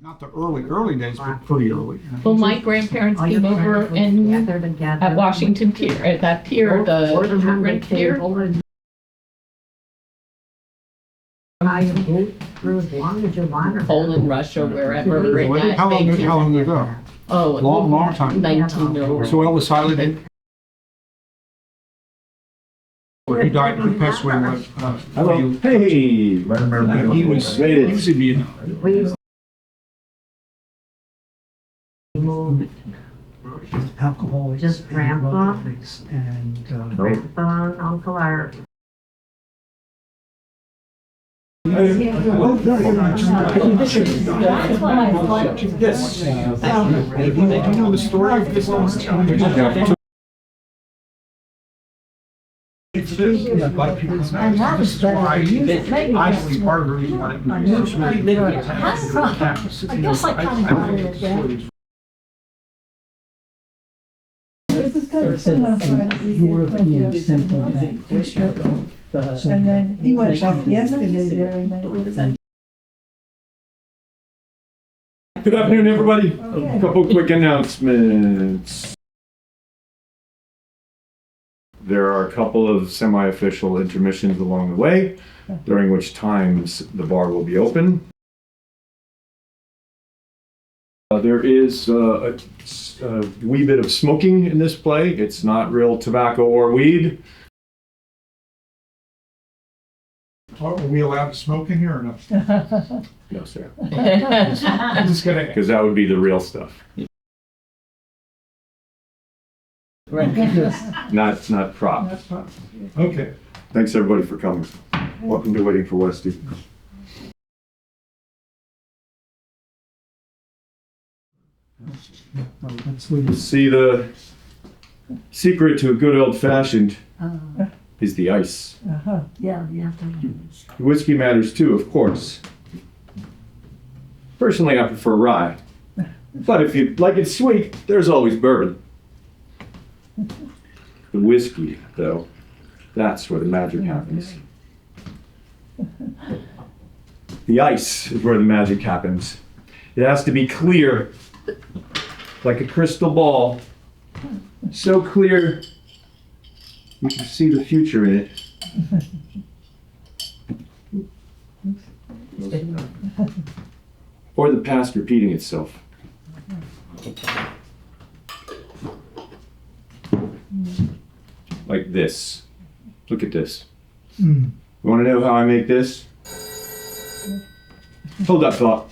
Not the early days, but pretty early. Well, my grandparents came over and at Washington Pier, at that pier, the Fringe Pier. Poland, Russia, wherever. How long ago? Oh, Long time. 1900. So Elvis Island. He died in passed away. Hello. Hey. He was in Vietnam. Alcohol. Just grandpa. And, Uncle Art. oh, very much. Yes. Do you know the story of this? A lot of people know. And that was better for you. Maybe Honestly, part of the reason why I guess I kind of got it again. European simple language. And then he went up yesterday there and then it was. Good afternoon, everybody. A couple quick announcements. There are a couple of semi-official intermissions along the way, during which times the bar will be open. There is a wee bit of smoking in this play. It's not real tobacco or weed. Are we allowed to smoke in here or no? No, sir. I'm just gonna. Because that would be the real stuff. Not prop. Okay. Thanks, everybody, for coming. Welcome to Waiting for Westy. See, the secret to a good old-fashioned is the ice. Yeah. The whiskey matters too, of course. Personally, I prefer rye. But if you like it sweet, there's always bourbon. The whiskey, though, that's where the magic happens. The ice is where the magic happens. It has to be clear, like a crystal ball. So clear, you can see the future in it. Or the past repeating itself. Like this. Look at this. You want to know how I make this? Hold that thought.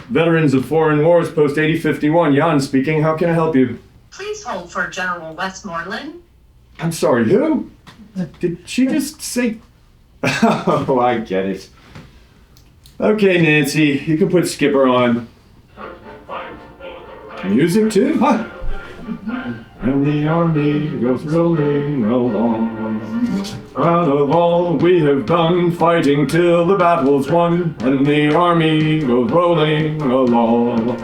Veterans of foreign wars, post 8051. Jan speaking. How can I help you? Please hold for General Westmoreland. I'm sorry, who? Did she just say? Oh, I get it. Okay, Nancy, you can put Skipper on. Music too? Huh? And the army goes rolling along. Proud of all we have done, fighting till the battle's won. And the army goes rolling along.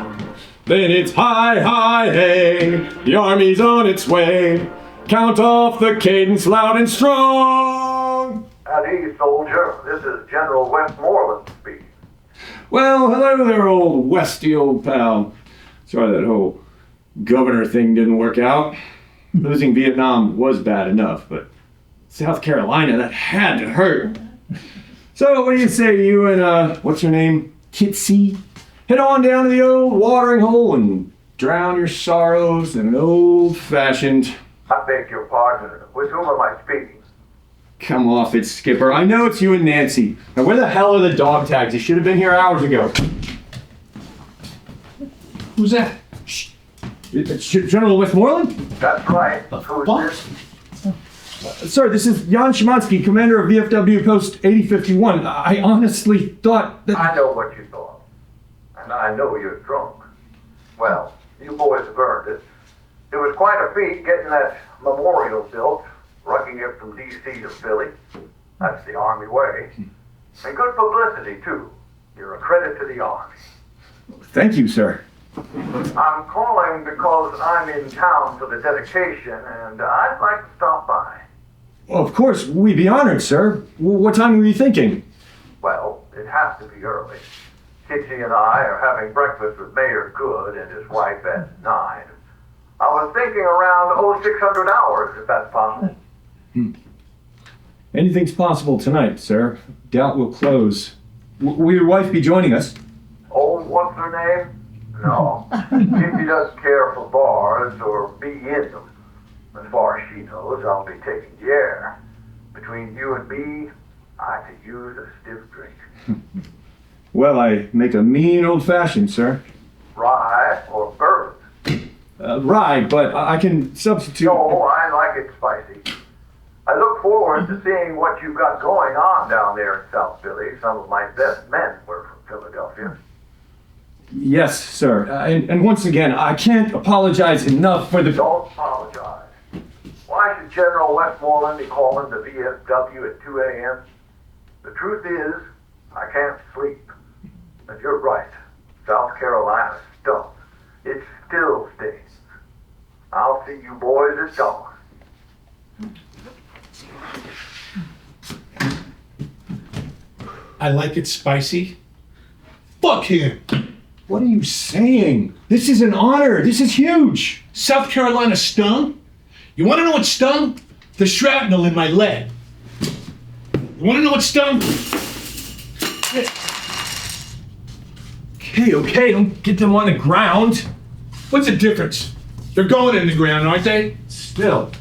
Then it's hi, hi, hey, the army's on its way. Count off the cadence loud and strong. Howdy, soldier. This is General Westmoreland speaking. Well, hello there, old Westy, old pal. Sorry that whole governor thing didn't work out. Losing Vietnam was bad enough, but South Carolina, that had to hurt. So what do you say, you and, what's her name, Kitsy? Head on down to the old watering hole and drown your sorrows in an old-fashioned... I beg your pardon. With whom am I speaking? Come off it, Skipper. I know it's you and Nancy. Now where the hell are the dog tags? You should have been here hours ago. Who's that? Shh. It's General Westmoreland? That's right. Who's What? this? Sir, this is Jan Szymanski, commander of VFW Post 8051. I honestly thought that... I know what you thought. And I know you're drunk. Well, you boys have earned it. It was quite a feat getting that memorial built, rucking it from D.C. to Philly. That's the Army way. And good publicity, too. You're a credit to the Army. Thank you, sir. I'm calling because I'm in town for the dedication, and I'd like to stop by. Well, of course, we'd be honored, sir. What time were you thinking? Well, it has to be early. Kitty and I are having breakfast with Mayor Good and his wife at 9. I was thinking around 0600 hours, if that's possible. Anything's possible tonight, sir. Doubt we'll close. Will your wife be joining us? Oh, what's her name? No. Kitty doesn't care for bars or be in them. As far as she knows, I'll be taking the air. Between you and me, I could use a stiff drink. Well, I make a mean old-fashioned, sir. Rye or Burd? Rye, but I can substitute. No, I like it spicy. I look forward to seeing what you've got going on down there in South Philly. Some of my best men were from Philadelphia. Yes, sir. And once again, I can't apologize enough for the... Don't apologize. Why should General Westmoreland be calling the VFW at 2 a.m.? The truth is, I can't sleep. And you're right. South Carolina stunk. It still stings. I'll see you boys at dawn. I like it spicy. Fuck him. What are you saying? This is an honor. This is huge. South Carolina stung? You want to know what stung? The shrapnel in my leg. You want to know what stung? Okay, don't get them on the ground. What's the difference? They're going in the ground, aren't they? Still.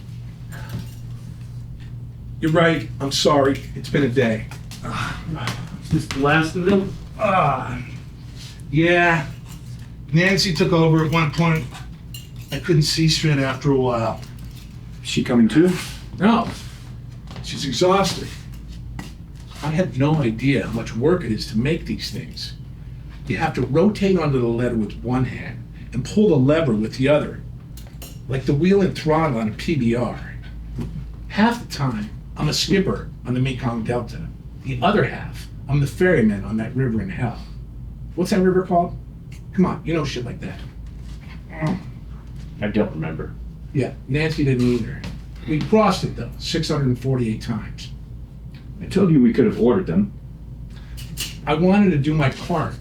You're right. I'm sorry. It's been a day. Is this the last of them? Yeah. Nancy took over at one point. I couldn't see straight after a while. Is she coming too? No. She's exhausted. I had no idea how much work it is to make these things. You have to rotate onto the letter with one hand and pull the lever with the other, like the wheel and throttle on a PBR. Half the time, I'm a skipper on the Mekong Delta. The other half, I'm the ferryman on that river in hell. What's that river called? Come on, you know shit like that. I don't remember. Yeah, Nancy didn't either. We crossed it though, 648 times. I told you we could have ordered them. I wanted to do my part.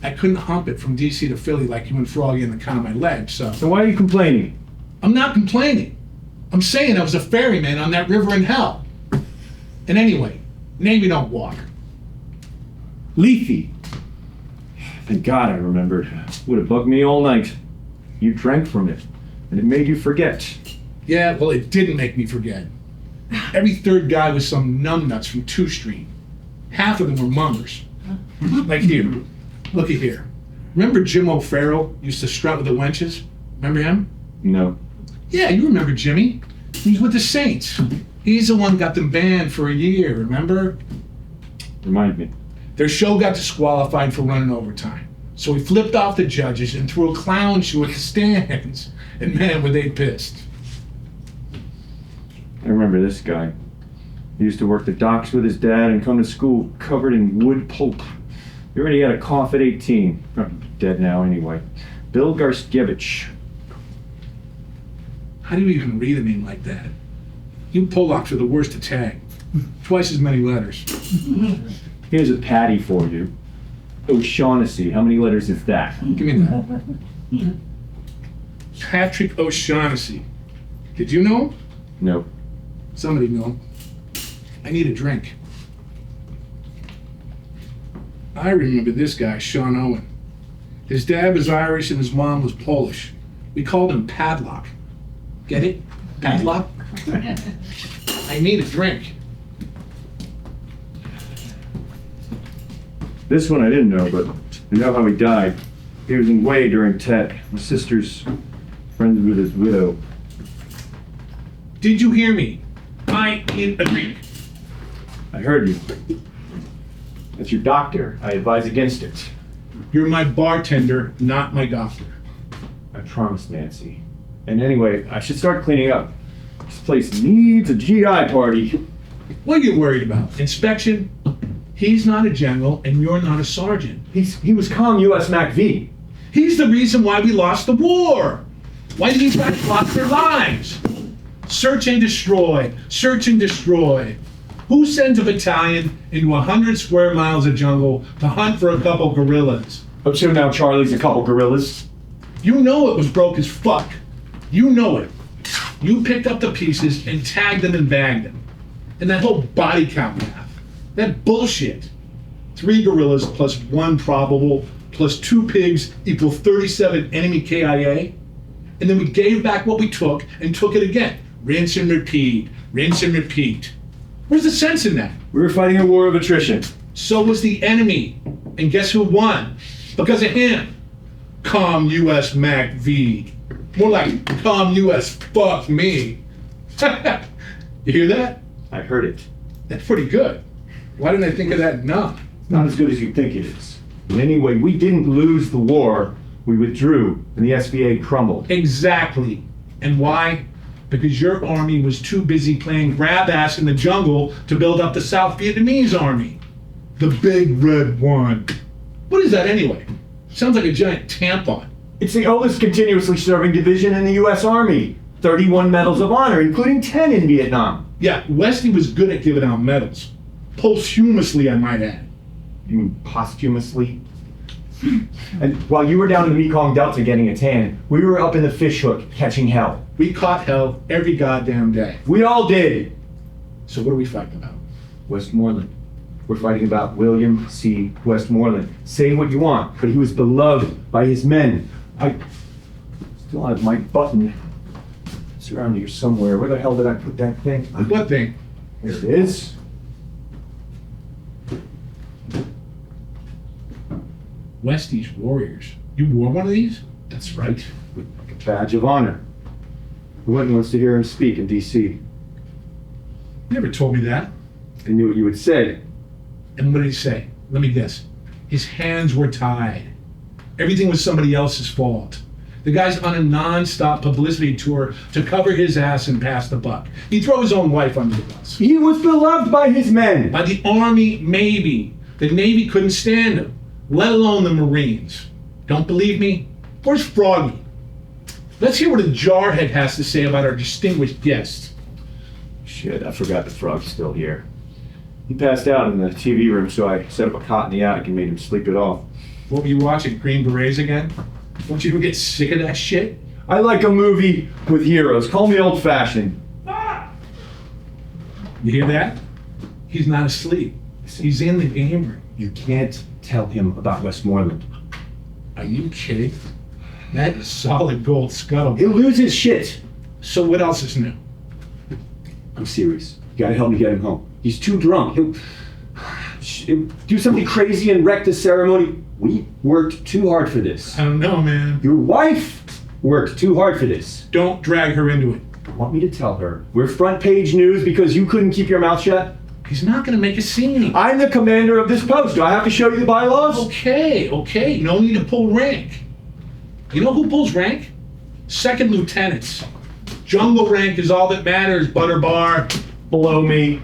I couldn't hump it from DC to Philly like you and Froggy in the count of my legs, so. So why are you complaining? I'm not complaining. I'm saying I was a ferryman on that river in hell. And anyway, Navy don't walk. Leafy. Thank God I remembered. Would have bugged me all night. You drank from it, and it made you forget. Yeah, well, it didn't make me forget. Every third guy was some numbnuts from 2 Street. Half of them were mummers. Like here. Looky here. Remember Jim O'Farrell used to strut with the wenches? Remember him? No. Yeah, you remember Jimmy. He's with the Saints. He's the one got them banned for a year, remember? Remind me. Their show got disqualified for running overtime. So he flipped off the judges and threw a clown shoe at the stands. And man, were they pissed. I remember this guy. He used to work the docks with his dad and come to school covered in wood pulp. He already had a cough at 18. Probably dead now anyway. Bill Garskiewicz. How do you even read a name like that? You Polacks are the worst to tag. Twice as many letters. Here's a patty for you. O'Shaughnessy. How many letters is that? Give me that. Patrick O'Shaughnessy. Did you know him? No. Somebody know him. I need a drink. I remember this guy, Sean Owen. His dad was Irish and his mom was Polish. We called him Padlock. Get it? Padlock? I need a drink. This one I didn't know, but I know how he died. He was in Way during Tet. My sister's friends with his widow. Did you hear me? I need a drink. I heard you. That's your doctor. I advise against it. You're my bartender, not my doctor. I promised Nancy. And anyway, I should start cleaning up. This place needs a GI party. What are you worried about? Inspection? He's not a general and you're not a sergeant. He was calm US MacV. He's the reason why we lost the war. Why these guys lost their lives. Search and destroy. Search and destroy. Who sends a battalion into 100 square miles of jungle to hunt for a couple gorillas? Oh, so now Charlie's a couple gorillas? You know it was broke as fuck. You know it. You picked up the pieces and tagged them and bagged them. And that whole body count math, that bullshit. 3 gorillas plus 1 probable plus 2 pigs equal 37 enemy KIA. And then we gave back what we took and took it again. Rinse and repeat, rinse and repeat. Where's the sense in that? We were fighting a war of attrition. So was the enemy. And guess who won? Because of him. Calm US Mac V. More like calm US fuck me. You hear that? I heard it. That's pretty good. Why didn't I think of that? No. Not as good as you think it is. But anyway, we didn't lose the war. We withdrew, and the SVA crumbled. Exactly. And why? Because your army was too busy playing grab ass in the jungle to build up the South Vietnamese army. The big red one. What is that anyway? Sounds like a giant tampon. It's the oldest continuously serving division in the U.S. Army. 31 medals of honor, including 10 in Vietnam. Yeah, Westy was good at giving out medals. Posthumously, I might add. You mean posthumously? And while you were down in the Mekong Delta getting a tan, we were up in the fish hook catching hell. We caught hell every goddamn day. We all did. So what are we fighting about? Westmoreland. We're fighting about William C. Westmoreland. Say what you want, but he was beloved by his men. I still have my button. It's around here somewhere. Where the hell did I put that thing? What thing? Here it is. Westy's Warriors. You wore one of these? That's right. Like a badge of honor. Who wants to hear him speak in D.C.? You never told me that. I knew what you would say. And what did he say? Let me guess. His hands were tied. Everything was somebody else's fault. The guy's on a non-stop publicity tour to cover his ass and pass the buck. He'd throw his own wife under the bus. He was beloved by his men. By the Army, maybe. The Navy couldn't stand him, let alone the Marines. Don't believe me? Where's Froggy? Let's hear what a jarhead has to say about our distinguished guest. Shit, I forgot the frog's still here. He passed out in the TV room, so I set up a cot in the attic and made him sleep it off. What were you watching, Green Berets again? Don't you ever get sick of that shit? I like a movie with heroes. Call me old-fashioned. You hear that? He's not asleep. He's in the game room. You can't tell him about Westmoreland. Are you kidding? That is solid gold scuttle. He'll lose his shit. So what else is new? I'm serious. You gotta help me get him home. He's too drunk. He'll do something crazy and wreck the ceremony. We worked too hard for this. I don't know, man. Your wife worked too hard for this. Don't drag her into it. Want me to tell her we're front page news because you couldn't keep your mouth shut? He's not gonna make a scene. I'm the commander of this post. Do I have to show you the bylaws? Okay. No need to pull rank. You know who pulls rank? Second lieutenants. Jungle rank is all that matters, Butterbar. Below me.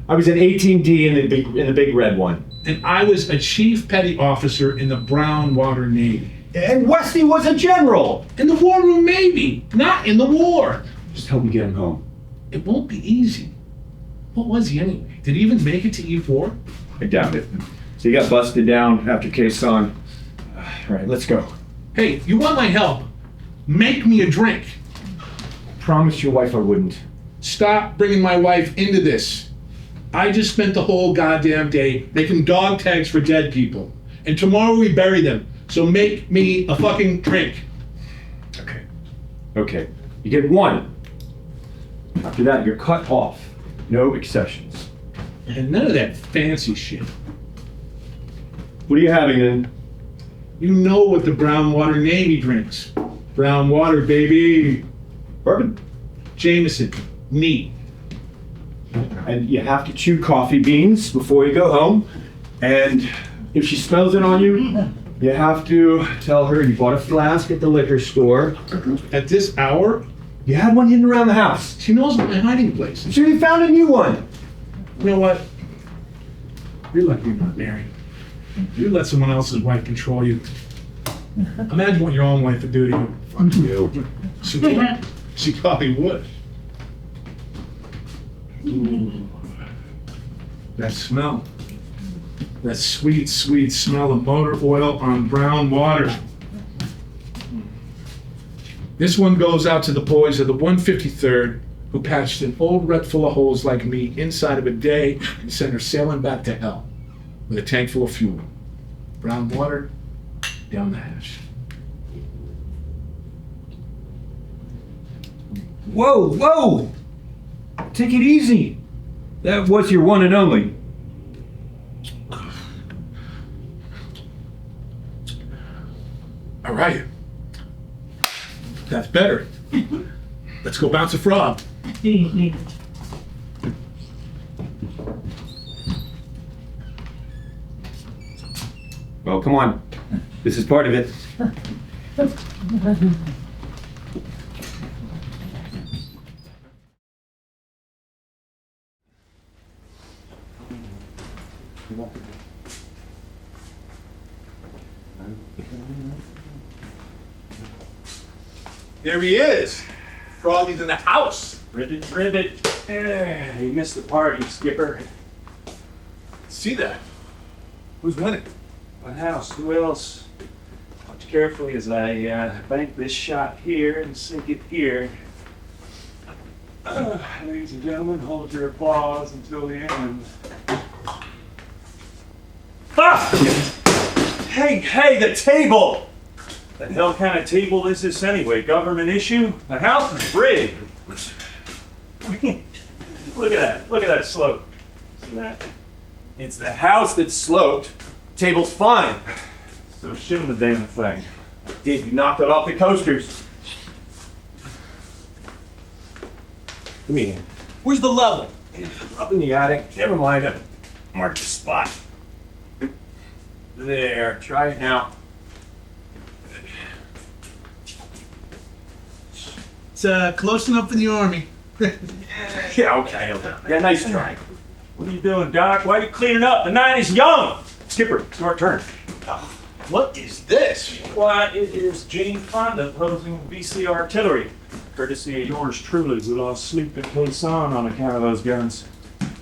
I was an 18D in the big red one. And I was a chief petty officer in the Brown Water Navy. And Westy was a general. In the war room, maybe. Not in the war. Just help me get him home. It won't be easy. What was he anyway? Did he even make it to E4? I doubt it. So he got busted down after Quezon. All right, let's go. Hey, you want my help? Make me a drink. Promised your wife I wouldn't. Stop bringing my wife into this. I just spent the whole goddamn day making dog tags for dead people. And tomorrow we bury them. So make me a fucking drink. Okay. You get one. After that, you're cut off. No exceptions. And none of that fancy shit. What are you having then? You know what the Brown Water Navy drinks. Brown water, baby. Bourbon. Jameson. Neat. And you have to chew coffee beans before you go home. And if she smells it on you, you have to tell her you bought a flask at the liquor store. At this hour, You had one hidden around the house. she knows my hiding place. I'm sure you found a new one. You know what? You're lucky you're not married. You let someone else's wife control you. Imagine what your own wife would do to you. Fuck you. She probably would. That smell. That sweet, sweet smell of motor oil on brown water. This one goes out to the boys of the 153rd who patched an old wreck full of holes like me inside of a day and sent her sailing back to hell with a tank full of fuel. Brown water down the hatch. Whoa, whoa! Take it easy. That was your one and only. All right. That's better. Let's go bounce a frog. Well, come on. This is part of it. There he is. Froggy's in the house. Ribbit, ribbit. Yeah, you missed the party, Skipper. See that? Who's winning? What house? Who else? Watch carefully as I bank this shot here and sink it here. Ladies and gentlemen, hold your applause until the end. Ah! Hey, the table! The hell kind of table is this anyway? Government issue? The house is rigged. Look at that slope. See that? It's the house that's sloped. Table's fine. So shim the damn thing. Did you knock it off the coasters? Come here. Where's the level? Up in the attic. Never mind. I marked the spot. There. Try it now. It's close enough for the Army. Yeah, okay. Yeah, nice try. What are you doing, Doc? Why are you cleaning up? The night is young! Skipper, it's your turn. What is this? Why, it is Jane Fonda posing VC artillery. Courtesy of yours truly, who lost sleep and Quezon on account of those guns.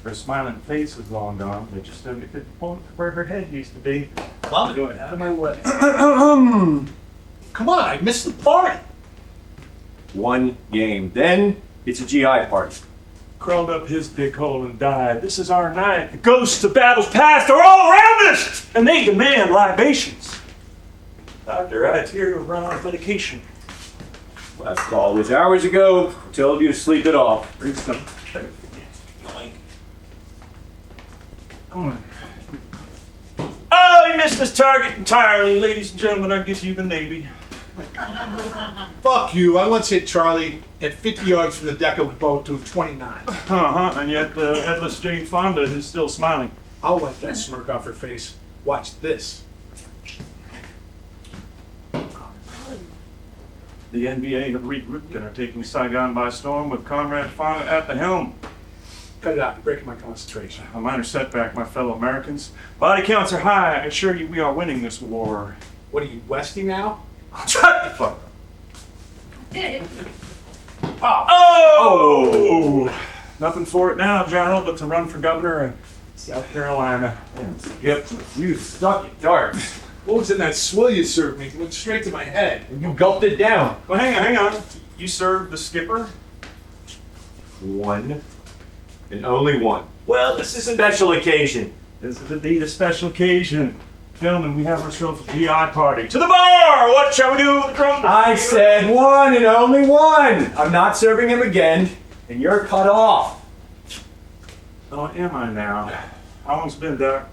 Her smiling face is long gone. They just don't get to the point where her head used to be. Love Going out of my way. Come on, I missed the party. One game. Then it's a GI party. Crawled up his big hole and died. This is our night. The ghosts of battles past are all around us, and they demand libations. Doctor, I hear you run out of medication. Last call was hours ago. Told you to sleep it off. Bring some. Come on. Oh, he missed his target entirely. Ladies and gentlemen, I give you the Navy. Fuck you. I once hit Charlie at 50 yards from the deck of a boat to 29. Uh-huh, and yet headless Jane Fonda is still smiling. I'll wipe that smirk off her face. Watch this. The NBA have regrouped and are taking Saigon by storm with Conrad Fonda at the helm. Cut it out. You're breaking my concentration. A minor setback, my fellow Americans. Body counts are high. I assure you we are winning this war. What are you, Westy now? Shut the fuck up. Oh! Nothing for it now, General, but to run for governor in South Carolina. Yep. You suck at darts. What was in that swill you served me? It went straight to my head. And you gulped it down. Well, hang on. You served the skipper? One. And only one. Well, this is a special occasion. This is indeed a special occasion. Gentlemen, we have ourselves a GI party. To the bar! What shall we do with the drum? I said one and only one. I'm not serving him again, and you're cut off. Oh, am I now? How long's it been, Doc?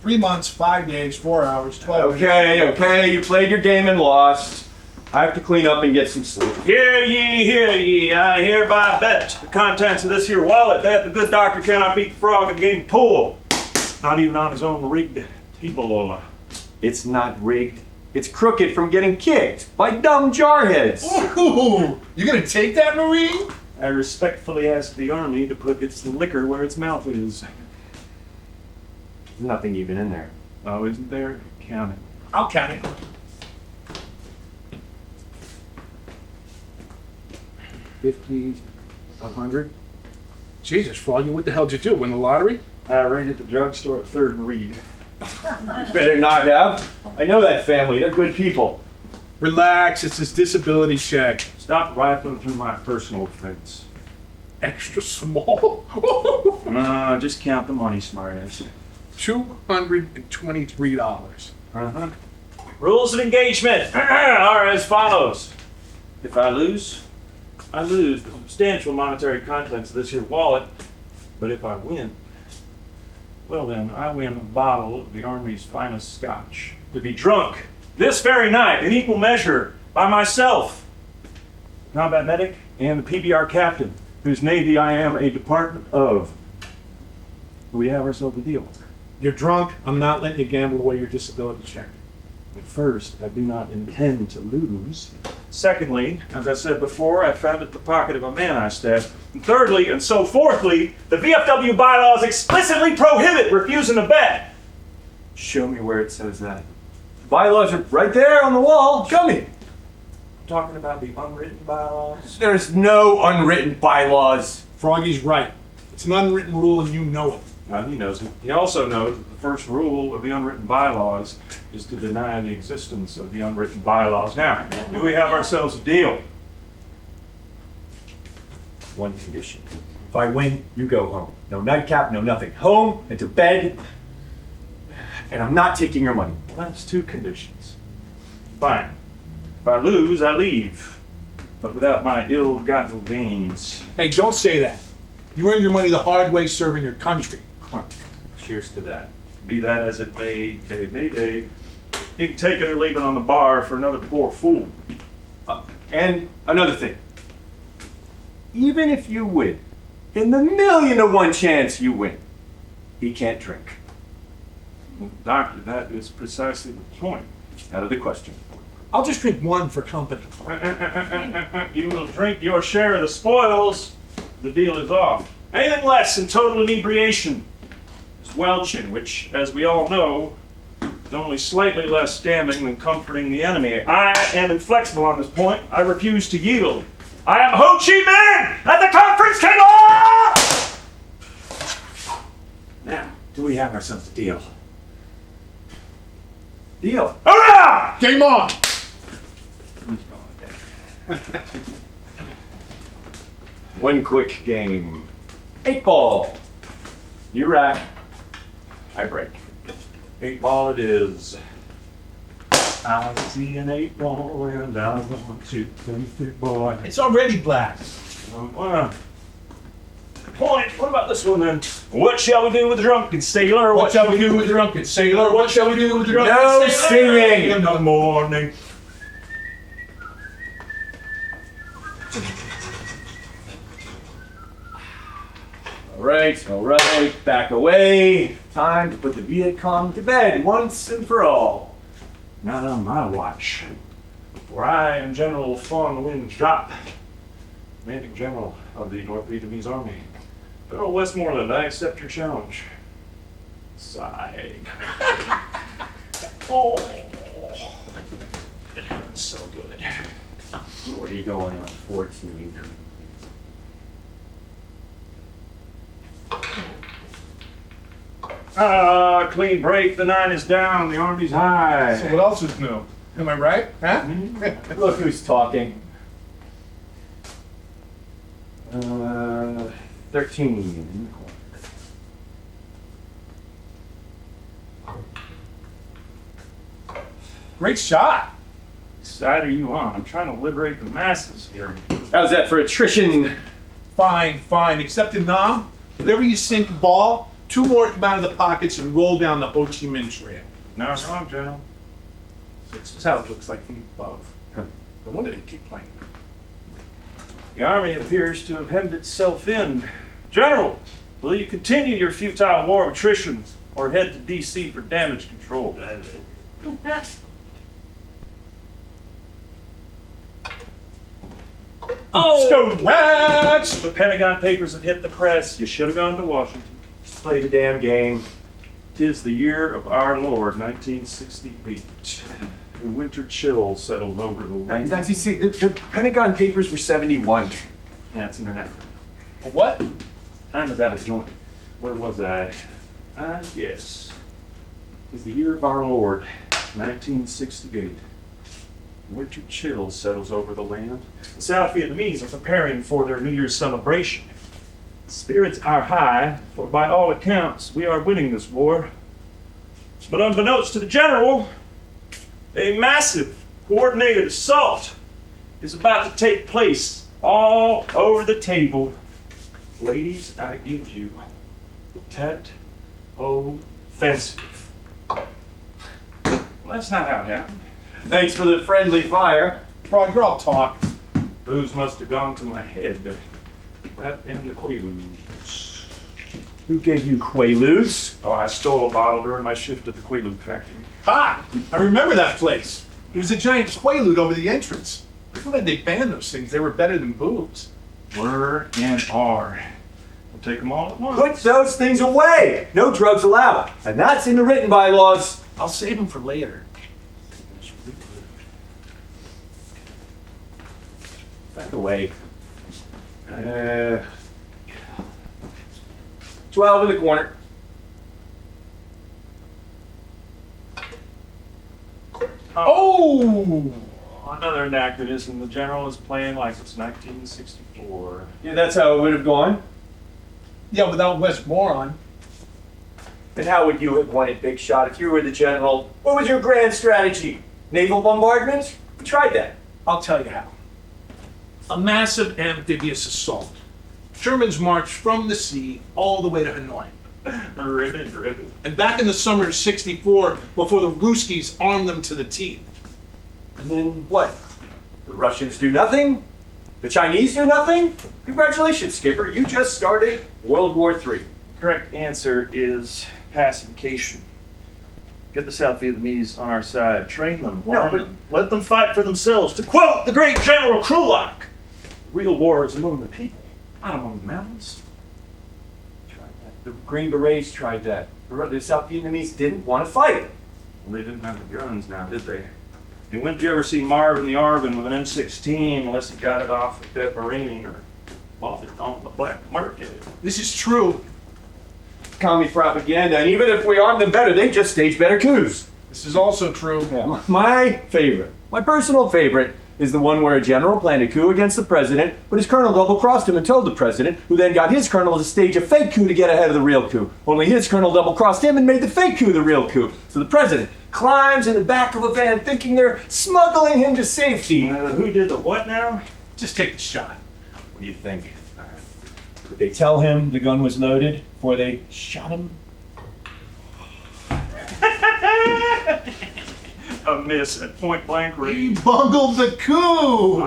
3 months, 5 days, 4 hours, 12 Okay, you played your game and lost. I have to clean up and get some sleep. Hear ye, hear ye. I hereby bet the contents of this here wallet that the good doctor cannot beat the frog in the game pool. Not even on his own rigged table. It's not rigged. It's crooked from getting kicked by dumb jarheads. Ooh, you gonna take that, Marine? I respectfully ask the Army to put its liquor where its mouth is. There's nothing even in there. Oh, isn't there? Count it. I'll count it. 50, 100. Jesus, Froggy, what the hell did you do? Win the lottery? I raided the drugstore at 3rd and Reed. Better not have. I know that family. They're good people. Relax, it's his disability check. Stop rifling through my personal things. Extra small. Just count the money, smartass. $223. Uh-huh. Rules of engagement are as follows. If I lose the substantial monetary contents of this here wallet. But if I win, well then, I win a bottle of the Army's finest scotch. To be drunk this very night in equal measure by myself, combat medic, and the PBR captain, whose Navy I am a department of. We have ourselves a deal. You're drunk. I'm not letting you gamble away your disability check. First, I do not intend to lose. Secondly, as I said before, I found it in the pocket of a man I stabbed. And thirdly, and so fourthly, the VFW bylaws explicitly prohibit refusing to bet. Show me where it says that. Bylaws are right there on the wall. Show me. I'm talking about the unwritten bylaws. There's no unwritten bylaws. Froggy's right. It's an unwritten rule and you know it. He knows it. He also knows that the first rule of the unwritten bylaws is to deny the existence of the unwritten bylaws. Now, do we have ourselves a deal? One condition. If I win, you go home. No nightcap, no nothing. Home and to bed. And I'm not taking your money. Well, that's 2 conditions. Fine. If I lose, I leave. But without my ill-gotten gains. Hey, don't say that. You earned your money the hard way serving your country. Cheers to that. Be that as it may, day. You can take it or leave it on the bar for another poor fool. And another thing. Even if you win, in the 1,000,000 to 1 chance you win, he can't drink. Doctor, that is precisely the point. Out of the question. I'll just drink one for company. You will drink your share of the spoils. The deal is off. Anything less than total inebriation is welching, which, as we all know, is only slightly less damning than comforting the enemy. I am inflexible on this point. I refuse to yield. I am Ho Chi Minh at the conference table! Now, do we have ourselves a deal? Deal. Hurrah! Game on! One quick game. 8 ball. You rack. I break. 8 ball it is. I see an 8 ball and I want to take it, boy. It's already black. Point. What about this one then? What shall we do with the drunken sailor? What shall we do with the drunken sailor? What shall we do with the drunken No sailor? singing! In the morning. All right, back away. Time to put the Viet Cong to bed once and for all. Not on my watch. For I am General Thom Drop, commanding general of the North Vietnamese Army. General Westmoreland, I accept your challenge. Sigh. Oh, so good. What are you going on? 14. Clean break. The 9 is down. The Army's high. So what else is new? Am I right? Huh? Look who's talking. 13. Great shot. What side are you on? I'm trying to liberate the masses here. How's that for attrition? Fine. Except in Nam, whenever you sink a ball, 2 more come out of the pockets and roll down the Ho Chi Minh Trail. No, wrong, General. This is how it looks like from above. No wonder they keep playing. The Army appears to have hemmed itself in. General, will you continue your futile war of attrition or head to D.C. for damage control? Oh, Stone rats! the Pentagon Papers have hit the press. You should have gone to Washington. Play the damn game. 'Tis the year of our Lord, 1968. The winter chill settled over the land. As you see, the Pentagon Papers were 71. That's internet. What? I'm about a joint. Where was I? Yes. It's the year of our Lord, 1968. Winter chill settles over the land. The South Vietnamese are preparing for their New Year's celebration. Spirits are high, for by all accounts, we are winning this war. But unbeknownst to the general, a massive coordinated assault is about to take place all over the table. Ladies, I give you the Tet Offensive. Well, that's not how it happened. Thanks for the friendly fire. Frog, you're all talk. Booze must have gone to my head. Right in the Quaaludes. Who gave you Quaaludes? Oh, I stole a bottle during my shift at the Quaalude factory. Ah, I remember that place. It was a giant quaalude over the entrance. I'm glad they banned those things. They were better than booze. Were and are. We'll take them all at once. Put those things away. No drugs allowed. And that's in the written bylaws. I'll save them for later. Back away. 12 in the corner. Oh! Another anachronism. The general is playing like it's 1964. Yeah, that's how it would have gone. Yeah, without Westmoreland. And how would you have won it, Big Shot, if you were the general? What was your grand strategy? Naval bombardment? We tried that. I'll tell you how. A massive amphibious assault. Germans marched from the sea all the way to Hanoi. Ribbon. And back in the summer of '64, before the Ruskies armed them to the teeth. And then what? The Russians do nothing? The Chinese do nothing? Congratulations, Skipper. You just started World War III. Correct answer is pacification. Get the South Vietnamese on our side. Train them. No, arm but- them, let them fight for themselves. To quote the great General Krulak, real war is among the people, not among the mountains. Tried that. The Green Berets tried that. The South Vietnamese didn't want to fight. Well, they didn't have the guns now, did they? And when did you ever see Marvin the Arvin with an M16 unless he got it off at that Marine or bought it on the black market? This is true. Commie propaganda, and even if we arm them better, they just stage better coups. This is also true. Yeah. My favorite, my personal favorite, is the one where a general planned a coup against the president, but his colonel double-crossed him and told the president, who then got his colonel to stage a fake coup to get ahead of the real coup. Only his colonel double-crossed him and made the fake coup the real coup. So the president climbs in the back of a van thinking they're smuggling him to safety. Who did the what now? Just take the shot. What do you think? Did they tell him the gun was loaded before they shot him? A miss at point blank He range. bungled the coup.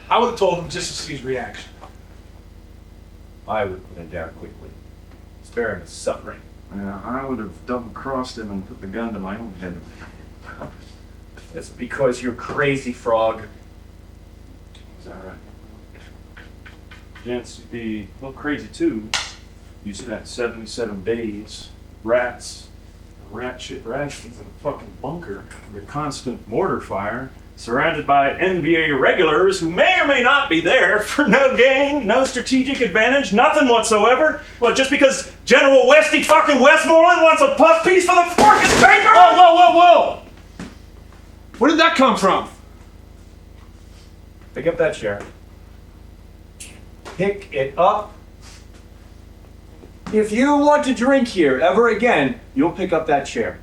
I would have told him just to see his reaction. I would put it down quickly. Spare him his suffering. Yeah, I would have double-crossed him and put the gun to my own head. That's because you're crazy, Frog. Is that right? Gents, you'd be a little crazy too. You see that 77 days, rats, rat shit rations in a fucking bunker, under constant mortar fire, surrounded by NBA regulars who may or may not be there for no gain, no strategic advantage, nothing whatsoever. Well, just because General Westy fucking Westmoreland wants a puff piece for the fucking paper? Whoa! Where did that come from? Pick up that chair. Pick it up. If you want to drink here ever again, you'll pick up that chair.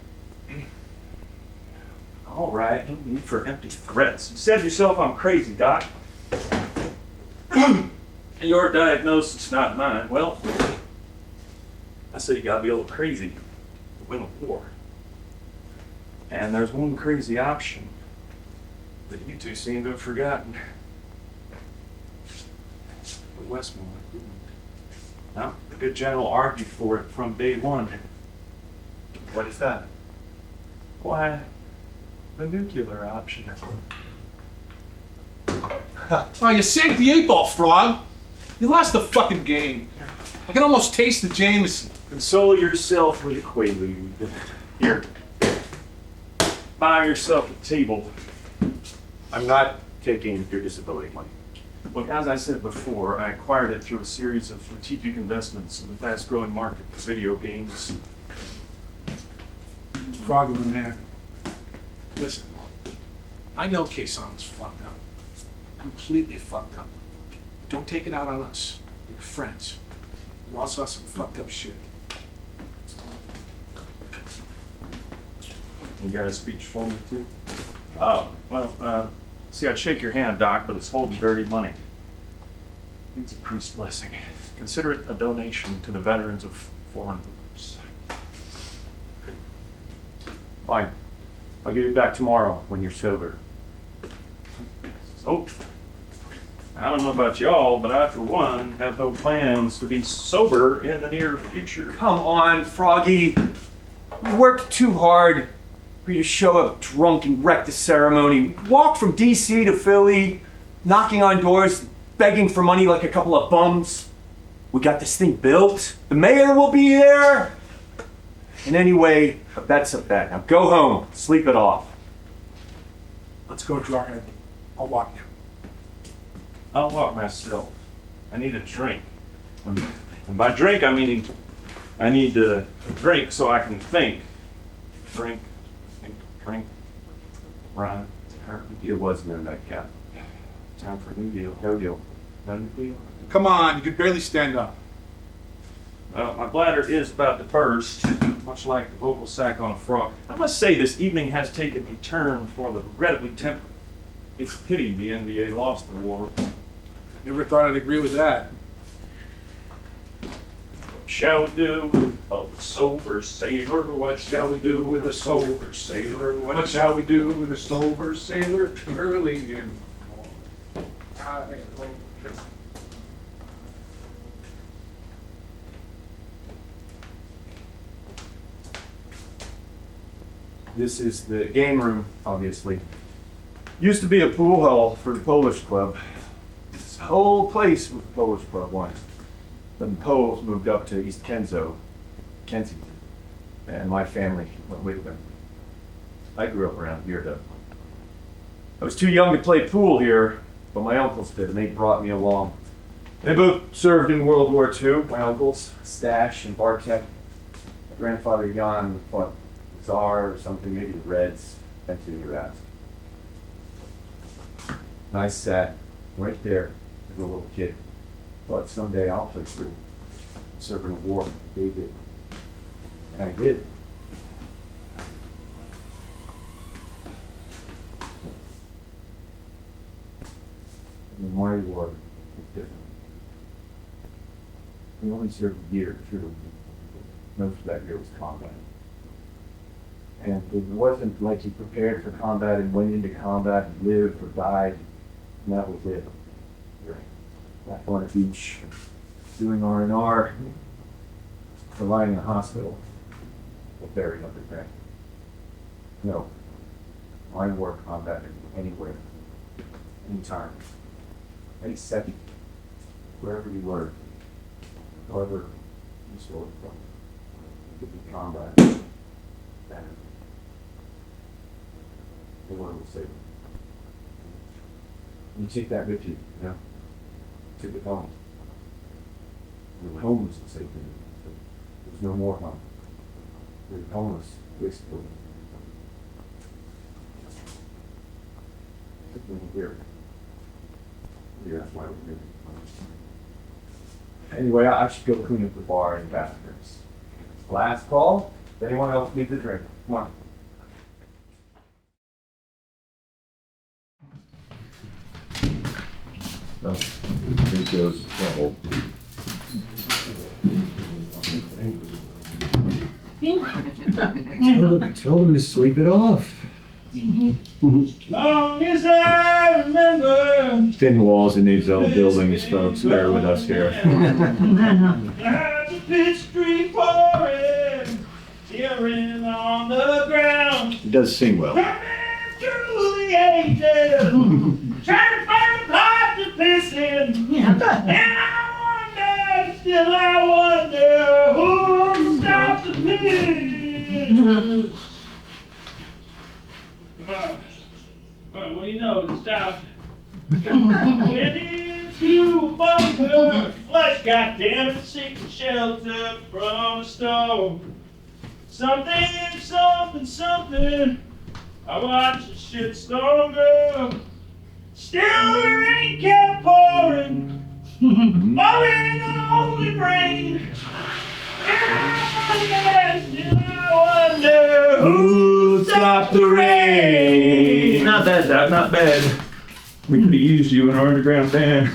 All right, no need for empty threats. You said yourself I'm crazy, Doc. Your diagnosis, not mine. Well, I say you gotta be a little crazy to win a war. And there's one crazy option that you two seem to have forgotten. The Westmoreland. Now, the good general argued for it from day one. What is that? Why, the nuclear option. Oh, you sank the 8-ball, Frog. You lost the fucking game. I can almost taste the Jameson. Console yourself with a Quaalude. Here. Buy yourself a table. I'm not taking your disability money. Look, as I said before, I acquired it through a series of strategic investments in the fast-growing market for video games. Froggy man. Listen, I know Kaesong's fucked up. Completely fucked up. Don't take it out on us. We're friends. We all saw some fucked up shit. You got a speech for me, too? Oh, well, see, I'd shake your hand, Doc, but it's holding dirty money. It's a priest's blessing. Consider it a donation to the veterans of foreign wars. Fine. I'll give you back tomorrow when you're sober. So, I don't know about y'all, but I, for one, have no plans to be sober in the near future. Come on, Froggy. You worked too hard for you to show up drunk and wreck the ceremony. Walk from DC to Philly, knocking on doors, begging for money like a couple of bums. We got this thing built. The mayor will be there. And anyway, a bet's a bet. Now go home, sleep it off. Let's go, Jordan. I'll walk you. I'll walk myself. I need a drink. And by drink, I mean I need to drink so I can think. Drink. Right. It was no nightcap. Time for a new deal. No deal. No new deal. Come on, you can barely stand up. My bladder is about to burst, much like the vocal sac on a frog. I must say this evening has taken a turn for the regrettably temperate. It's a pity the NBA lost the war. Never thought I'd agree with that. Shall we do with a sober sailor? What shall we do with a sober sailor? What shall we do with a sober sailor early in This is the game room, obviously. Used to be a pool hall for the Polish club. This whole place was a Polish club once. Then the Poles moved up to East Kensington, and my family went with them. I grew up around here, though. I was too young to play pool here, but my uncles did, and they brought me along. They both served in World War II. My uncles, Stash and Bartek. My grandfather Jan fought the Tsar or something, maybe the Reds. Depends who you ask. And I sat right there as a little kid. Thought someday I'll play through, serve in a war. They did. And I did. The Mari War was different. We only served a year, true. Most of that year was combat. And it wasn't like you prepared for combat and went into combat and lived or died, and that was it. Back on a beach, doing R&R, or lying in a hospital, or buried underground. No, I war combat anywhere, anytime, any second, wherever you were, however you saw it from. It could be combat, that. The one will save it. You take that with you, you know? Took it home. We were homeless and saved it. There was no more home. We were homeless, basically. Took me here. Yeah, that's why we're here. Anyway, I should go clean up the bar and bathrooms. Last call. Does anyone else need the drink? Come on. No, it goes trouble. Tell them to sweep it off. Long as I remember. Thin walls in these old buildings, folks. Bear with us here. The pitch street pouring, tearing on the ground. He does sing well. Coming through the ages, trying to find a pot to piss in. And I wonder, still I wonder, who'll stop the piss? Well, what do you know? It stopped. When it You bunker, flesh, goddammit, seeking shelter from a storm. Something, something, something. I watched the shit storm go. Still the rain kept pouring. Falling on the rain. And I wonder who stopped the rain. Not bad, Doc, not bad. We could have used you in our underground band.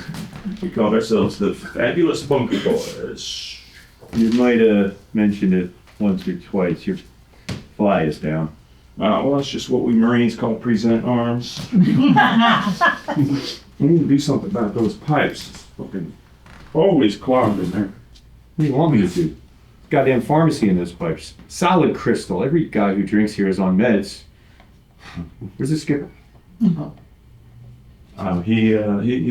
We called ourselves the Fabulous Bunker Boys. You might have mentioned it once or twice. Your fly is down. Well, that's just what we Marines call present arms. We need to do something about those pipes. It's fucking always clogged in there. What do you want me to do? Goddamn pharmacy in those pipes. Solid crystal. Every guy who drinks here is on meds. Where's the skipper? He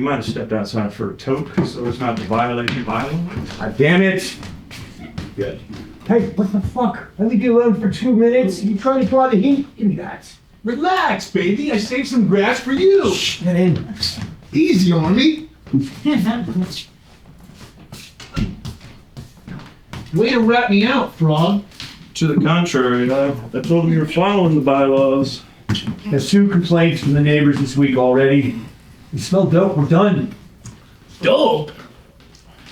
might have stepped outside for a toke, so as not to violate the bylaw. God damn it! Good. Hey, what the fuck? I leave you alone for 2 minutes. You trying to draw the heat? Give me that. Relax, baby. I saved some grass for you. Get in. Easy on me. Way to rat me out, Frog. To the contrary, I told him you were following the bylaws. There's 2 complaints from the neighbors this week already. You smell dope, we're done. Dope?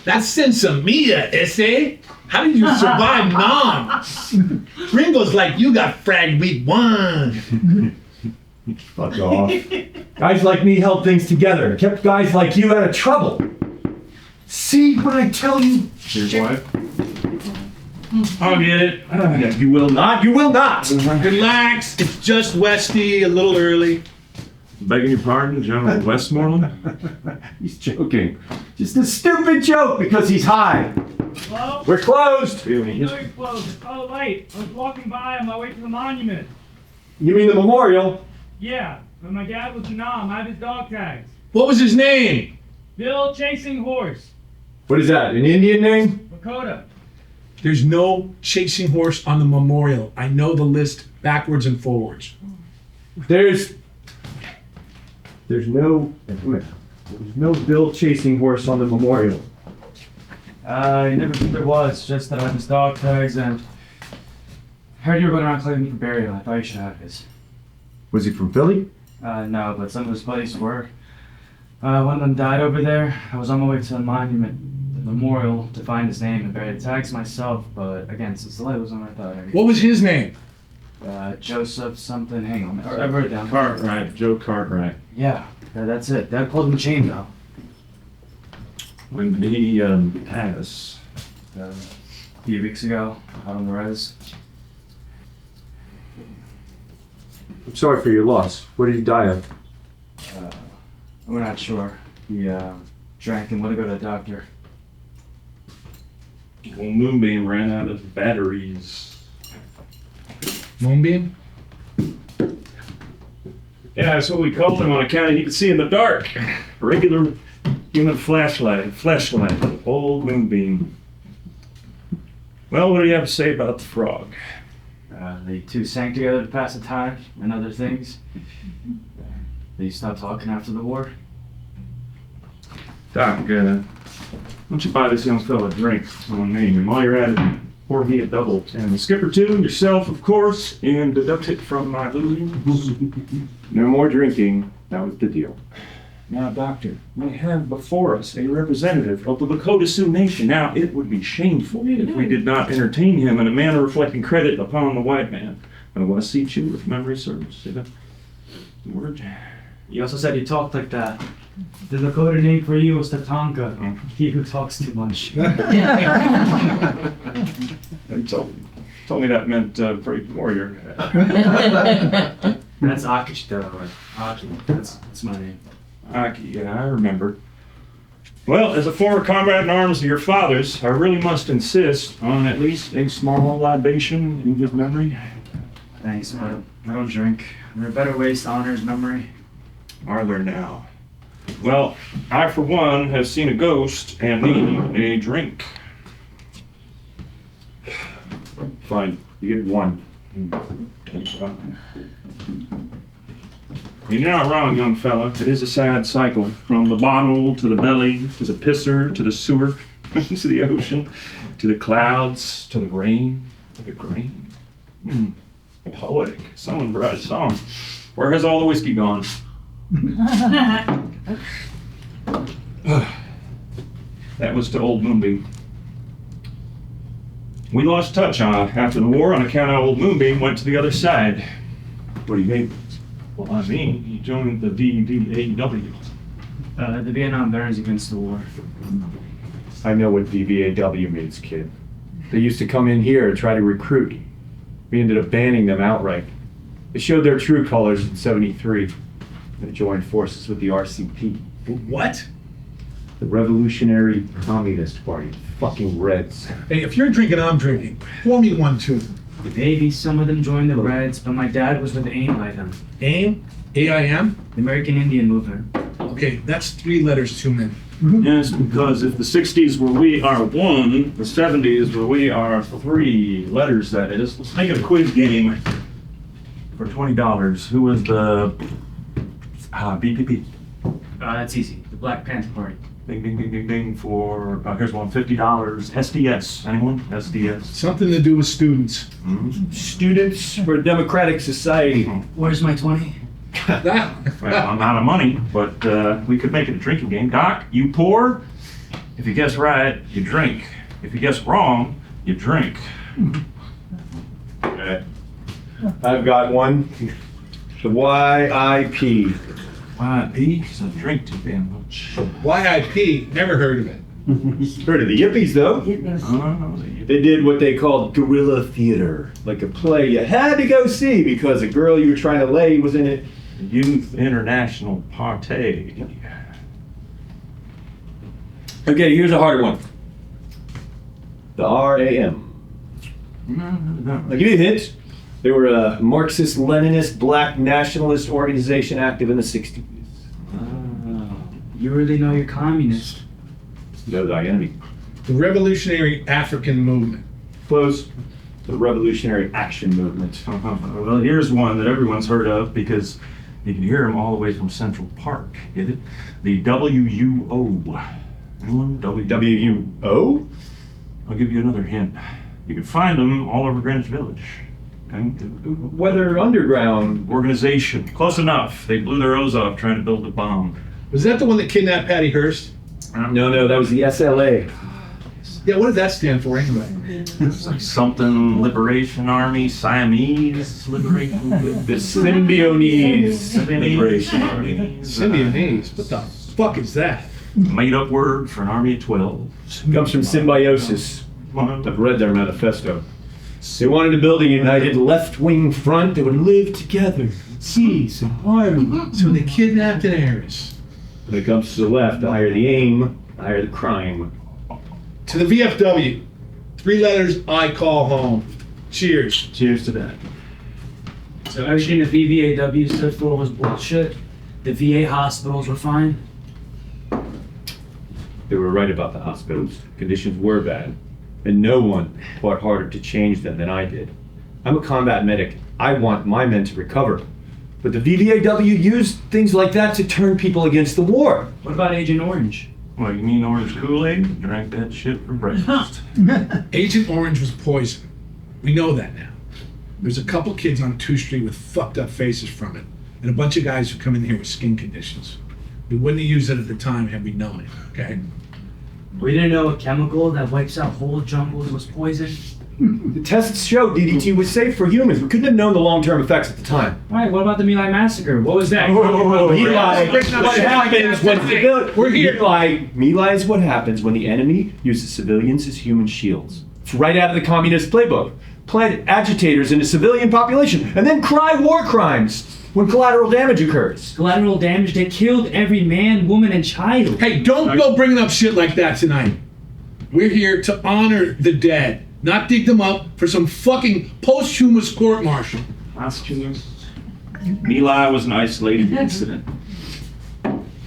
That's sensimilla, ese. How did you survive Nom? Gringos like you got fragged week 1. Fuck off. Guys like me held things together. Kept guys like you out of trouble. See what I tell you? Here's why. I'll get it. Yeah, you will not. You will not. Relax. It's just Westy, a little early. Begging your pardon, General Westmoreland? He's joking. Just a stupid joke because he's high. Hello? We're closed. Doing close. It's all late. I was walking by on my way to the monument. You mean the memorial? Yeah, but my dad was Nom. I have his dog tags. What was his name? Bill Chasing Horse. What is that? An Indian name? Lakota. There's no chasing horse on the memorial. I know the list backwards and forwards. There's no Bill Chasing Horse on the memorial. I never think there was, just that I have his dog tags and I heard you were going around claiming for burial. I thought you should have his. Was he from Philly? No, but some of his buddies were. One of them died over there. I was on my way to the monument, the memorial, to find his name and bury the tags myself, but again, since the light was on, I thought What was his name? Joseph something, hang on, I wrote it down. Cartwright, Joe Cartwright. Yeah, that's it. Dad pulled him the chain though. When did he pass? A few weeks ago, out on the res. I'm sorry for your loss. What did he die of? We're not sure. He drank and wanted to go to the doctor. Well, Moonbeam ran out of batteries. Moonbeam? Yeah, that's what we called him on account of he could see in the dark. Regular human flashlight, old Moonbeam. Well, what do you have to say about the frog? The two sang together to pass the time and other things. They stopped talking after the war. Doc, why don't you buy this young fella a drink on me? And while you're at it, pour me a double. And the skipper too, yourself, of course, and deduct it from my losing. No more drinking. That was the deal. Now, Doctor, we have before us a representative of the Lakota Sioux Nation. Now, it would be shameful if we did not entertain him in a manner reflecting credit upon the white man. I want to seat you if memory serves. Say that word. You also said you talked like that. The Lakota name for you was Tatanka, he who talks too much. He told me that meant brave warrior. That's Akish though. Aki, that's my name. Aki, yeah, I remember. Well, as a former comrade in arms of your father's, I really must insist on at least a small libation in his memory. Thanks, but I don't drink. There are better ways to honor his memory. Are there now? Well, I for one have seen a ghost and need a drink. Fine. You get one. You're not wrong, young fella. It is a sad cycle. From the bottle to the belly, to the pisser, to the sewer, to the ocean, to the clouds, to the rain, to the grain. Poetic. Someone wrote a song. Where has all the whiskey gone? That was to old Moonbeam. We lost touch after the war on account of old Moonbeam went to the other side. What do you mean? Well, I mean, he joined the VVAW. The Vietnam Veterans Against the War. I know what VVAW means, kid. They used to come in here and try to recruit. We ended up banning them outright. They showed their true colors in '73. They joined forces with the RCP. What? The Revolutionary Communist Party. Fucking Reds. Hey, if you're drinking, I'm drinking. Pour me one, too. Maybe some of them joined the Reds, but my dad was with AIM by then. AIM? AIM? The American Indian Movement. Okay, that's 3 letters too many. Yes, because if the 60s were we are 1, the 70s were we are 3 letters, that is. Let's make it a quiz game for $20. Who was the BPP? That's easy. The Black Panther Party. Ding, ding, ding, ding, ding for, here's one, $50. SDS. Anyone? SDS. Something to do with students. Students for a Democratic Society. Where's my 20? That. Well, I'm out of money, but we could make it a drinking game. Doc, you pour. If you guess right, you drink. If you guess wrong, you drink. Okay. I've got one. The YIP. YIP? So drink too damn much. YIP, never heard of it. Heard of the Yippies, though? Oh, They did what they called guerrilla theater, like a play you had to go see because a girl you were trying to lay was in it. Youth International Party. Okay, here's a harder one. The RAM. I'll give you a hint. They were a Marxist-Leninist black nationalist organization active in the 60s. You really know you're communist. No, thy enemy. The Revolutionary African Movement. Close. The Revolutionary Action Movement. Well, here's one that everyone's heard of because you can hear them all the way from Central Park. Get it? The WUO. Anyone? WUO? I'll give you another hint. You can find them all over Greenwich Village. Okay? Weather Underground. Organization. Close enough. They blew their O's off trying to build a bomb. Was that the one that kidnapped Patty Hearst? No, that was the SLA. Yeah, what did that stand for anyway? It's like something Liberation Army, Siamese Liberation. The Symbionese. Liberation Army. Symbionese? What the fuck is that? Made up word for an army of 12. Comes from symbiosis. I've read their manifesto. They wanted to build a united left-wing front that would live together. Peace and harmony. So they kidnapped an heiress. When it comes to the left, the higher the aim, the higher the crime. To the VFW. 3 letters, I call home. Cheers. Cheers to that. So everything the VVAW stood for was bullshit. The VA hospitals were fine. They were right about the hospitals. Conditions were bad. And no one fought harder to change them than I did. I'm a combat medic. I want my men to recover. But the VVAW used things like that to turn people against the war. What about Agent Orange? Well, you mean orange Kool-Aid? Drank that shit for breakfast. Agent Orange was poison. We know that now. There's a couple kids on 2nd Street with fucked up faces from it, and a bunch of guys who come in here with skin conditions. We wouldn't have used it at the time had we known it, okay? We didn't know a chemical that wipes out whole jungles was poison. The tests showed DDT was safe for humans. We couldn't have known the long-term effects at the time. Alright, what about the My Lai massacre? What was that? My what happens when We're here. My Lai is what happens when the enemy uses civilians as human shields. It's right out of the communist playbook. Plant agitators in the civilian population and then cry war crimes when collateral damage occurs. Collateral damage, they killed every man, woman, and child. Hey, don't go bringing up shit like that tonight. We're here to honor the dead, not dig them up for some fucking posthumous court-martial. Posthumous? My Lai was an isolated incident.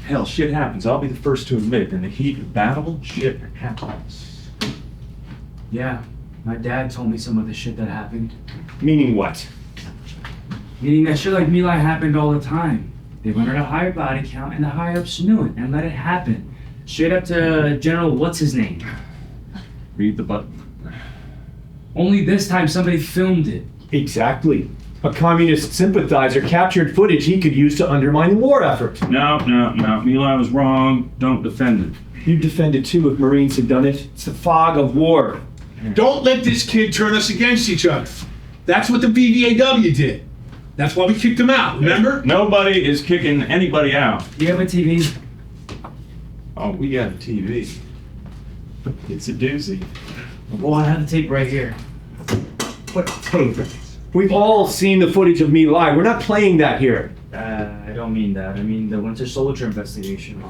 Hell, shit happens. I'll be the first to admit, in the heat of battle, shit happens. Yeah, my dad told me some of the shit that happened. Meaning what? Meaning that shit like My Lai happened all the time. They wanted a higher body count, and the higher-ups knew it and let it happen. Straight up to General What's-His-Name. Read the button. Only this time somebody filmed it. Exactly. A communist sympathizer captured footage he could use to undermine the war effort. No. Eli was wrong. Don't defend it. You'd defend it too if Marines had done it. It's the fog of war. Don't let this kid turn us against each other. That's what the BVAW did. That's why we kicked him out, remember? Nobody is kicking anybody out. You have a TV? Oh, we got a TV. It's a doozy. Well, I have the tape right here. What tape? We've all seen the footage of me live. We're not playing that here. I don't mean that. I mean the Winter Soldier investigation.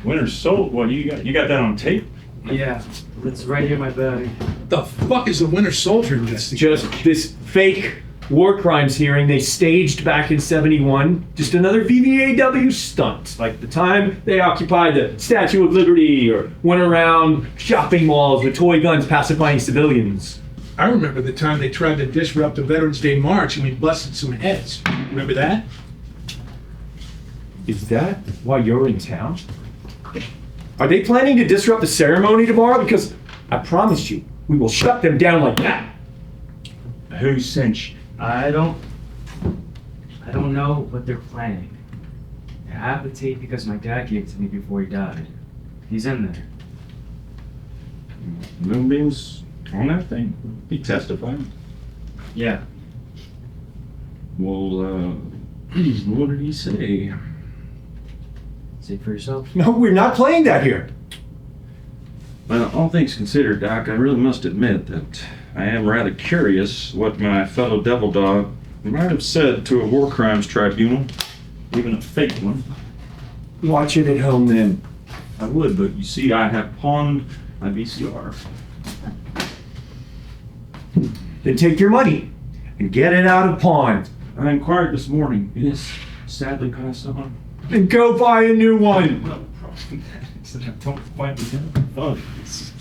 Winter Soldier? What, you got that on tape? Yeah, it's right here in my bag. The fuck is the Winter Soldier investigation? Just this fake war crimes hearing they staged back in '71. Just another VVAW stunt, like the time they occupied the Statue of Liberty or went around shopping malls with toy guns pacifying civilians. I remember the time they tried to disrupt the Veterans Day March and we busted some heads. Remember that? Is that why you're in town? Are they planning to disrupt the ceremony tomorrow? Because I promise you, we will shut them down like that. Who sent you? I don't know what they're planning. I have the tape because my dad gave it to me before he died. He's in there. Moonbeam's on that thing. He testified. Yeah. Well, what did he say? See it for yourself. No, we're not playing that here. Well, all things considered, Doc, I really must admit that I am rather curious what my fellow devil dog might have said to a war crimes tribunal, even a fake one. Watch it at home then. I would, but you see, I have pawned my VCR. Then take your money and get it out of pawn. I inquired this morning. It is sadly passed on. Then go buy a new one. Well, the problem is that I don't quite remember funds.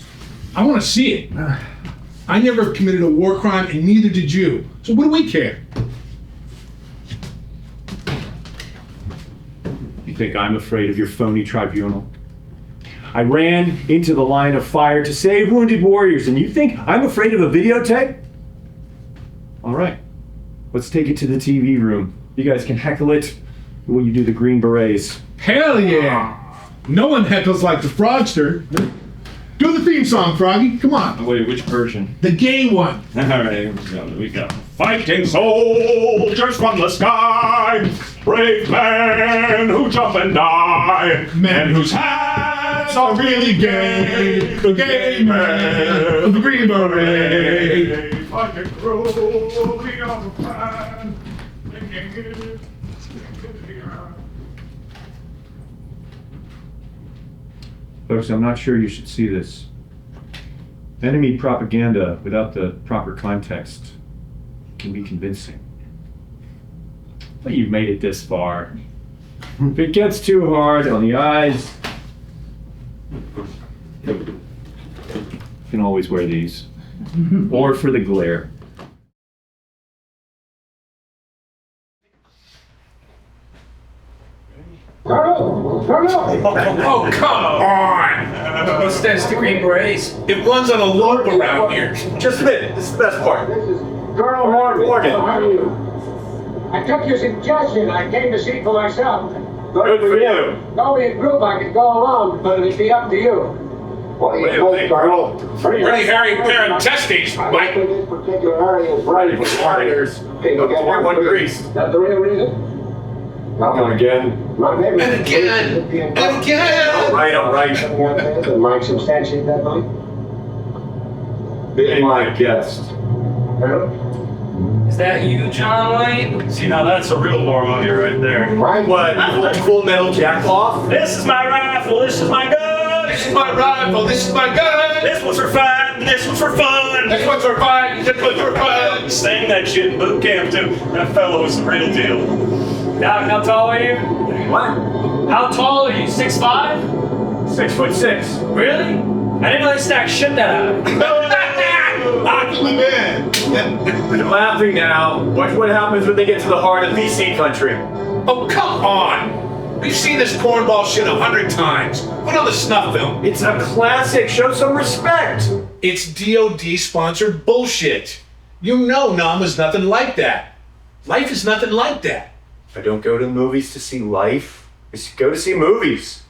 I want to see it. I never committed a war crime and neither did you. So what do we care? You think I'm afraid of your phony tribunal? I ran into the line of fire to save wounded warriors, and you think I'm afraid of a videotape? All right, let's take it to the TV room. You guys can heckle it while you do the Green Berets. Hell yeah! No one heckles like the Frogster. Do the theme song, Froggy. Come on. Wait, which version? The gay one. All right, here we go. Fighting soldiers from the sky, brave men who jump and die, men whose hats are really gay, the gay men of the Green Beret. Fighting cruelly on the plan, thinking it. Folks, I'm not sure you should see this. Enemy propaganda without the proper context can be convincing. But you've made it this far. If it gets too hard on the eyes, you can always wear these. Or for the glare. Oh, come on! What's this, the Green Berets? It runs on a loop around here. Just a minute, this is the best part. Colonel Morgan. How are you? I took your suggestion. I came to see for myself. Good for you. Told me a group I could go along, but it'd be up to you. What do you think, Colonel? Pretty hairy pair of testes, Mike. This particular area is right. Foreigners. One grease. That's the real reason? Not again. And again. And again. All right. And Mike substantiate that, Mike? Be my guest. Is that you, John Wayne? See, now that's a real war movie right there. What? Full metal jack off? This is my rifle, this is my gun. This is my rifle, this is my gun. This one's for fighting, this one's for fun. This one's for fighting, this one's for fun. Sang that shit in boot camp too. That fellow was the real deal. Doc, how tall are you? What? How tall are you? 6'5"? 6'6". Really? I didn't know they stacked shit that high. Locking him in. I'm laughing now. Watch what happens when they get to the heart of VC country. Oh, come on. We've seen this cornball shit 100 times. Put on the snuff film. It's a classic. Show some respect. It's DOD-sponsored bullshit. You know Nam is nothing like that. Life is nothing like that. I don't go to the movies to see life. I go to see movies.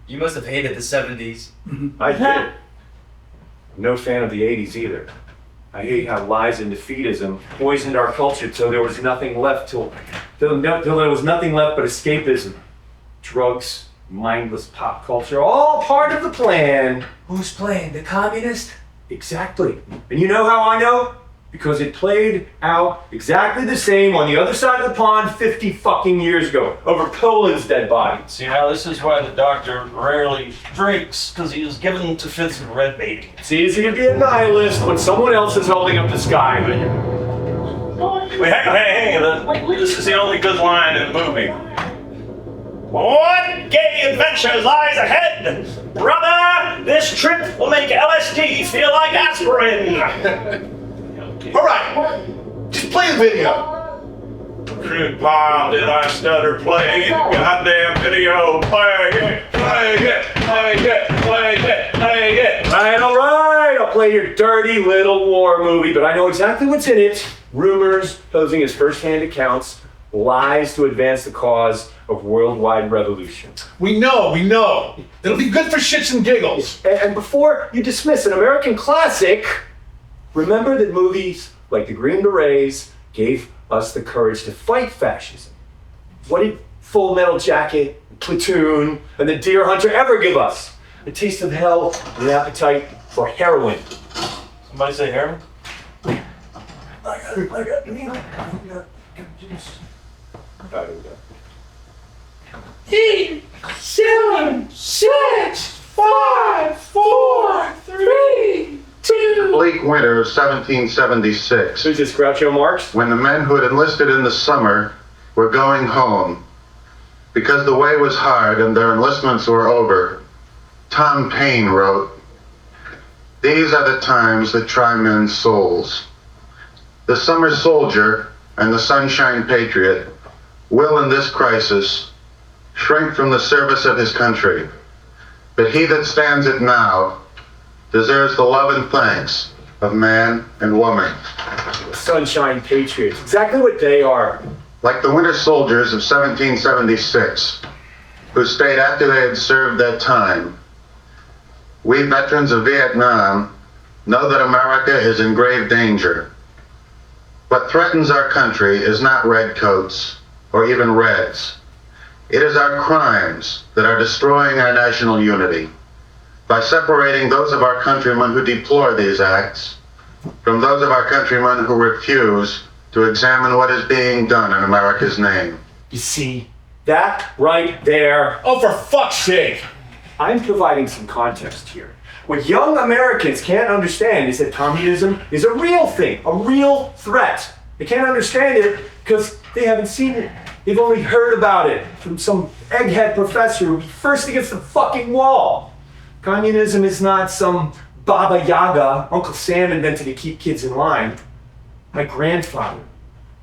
You must have hated the 70s. I did. I'm no fan of the 80s either. I hate how lies and defeatism poisoned our culture till there was nothing left till there was nothing left but escapism. Drugs, mindless pop culture, all part of the plan. Who's playing? The communist? Exactly. And you know how I know? Because it played out exactly the same on the other side of the pond 50 fucking years ago, over Poland's dead body. See, now this is why the doctor rarely drinks, because he was given to fits of red baiting. It's easy to be a nihilist when someone else is holding up the sky. Wait, hang on. This is the only good line in the movie. What gay adventure lies ahead? Brother, this trip will make LSD feel like aspirin. All right, just play the video. Good pile, did I stutter playing it? Goddamn video. Play it. All right, I'll play your dirty little war movie, but I know exactly what's in it. Rumors posing as first-hand accounts, lies to advance the cause of worldwide revolution. We know. It'll be good for shits and giggles. And before you dismiss an American classic, remember that movies like The Green Berets gave us the courage to fight fascism. What did Full Metal Jacket, Platoon, and The Deer Hunter ever give us? A taste of hell and an appetite for heroin. Somebody say heroin? Eight, 7, 6, 5, 4, 3, 2. Bleak winter of 1776, Who's this, Groucho Marx? when the men who had enlisted in the summer were going home. Because the way was hard and their enlistments were over, Tom Paine wrote, "These are the times that try men's souls. The summer soldier and the sunshine patriot will in this crisis shrink from the service of his country. But he that stands it now deserves the love and thanks of man and woman." Sunshine Patriots. Exactly what they are. Like the winter soldiers of 1776, who stayed after they had served their time, we veterans of Vietnam know that America is in grave danger. What threatens our country is not redcoats or even reds. It is our crimes that are destroying our national unity by separating those of our countrymen who deplore these acts from those of our countrymen who refuse to examine what is being done in America's name. You see, that right there. Oh, for fuck's sake. I'm providing some context here. What young Americans can't understand is that communism is a real thing, a real threat. They can't understand it because they haven't seen it. They've only heard about it from some egghead professor who was first against the fucking wall. Communism is not some Baba Yaga Uncle Sam invented to keep kids in line. My grandfather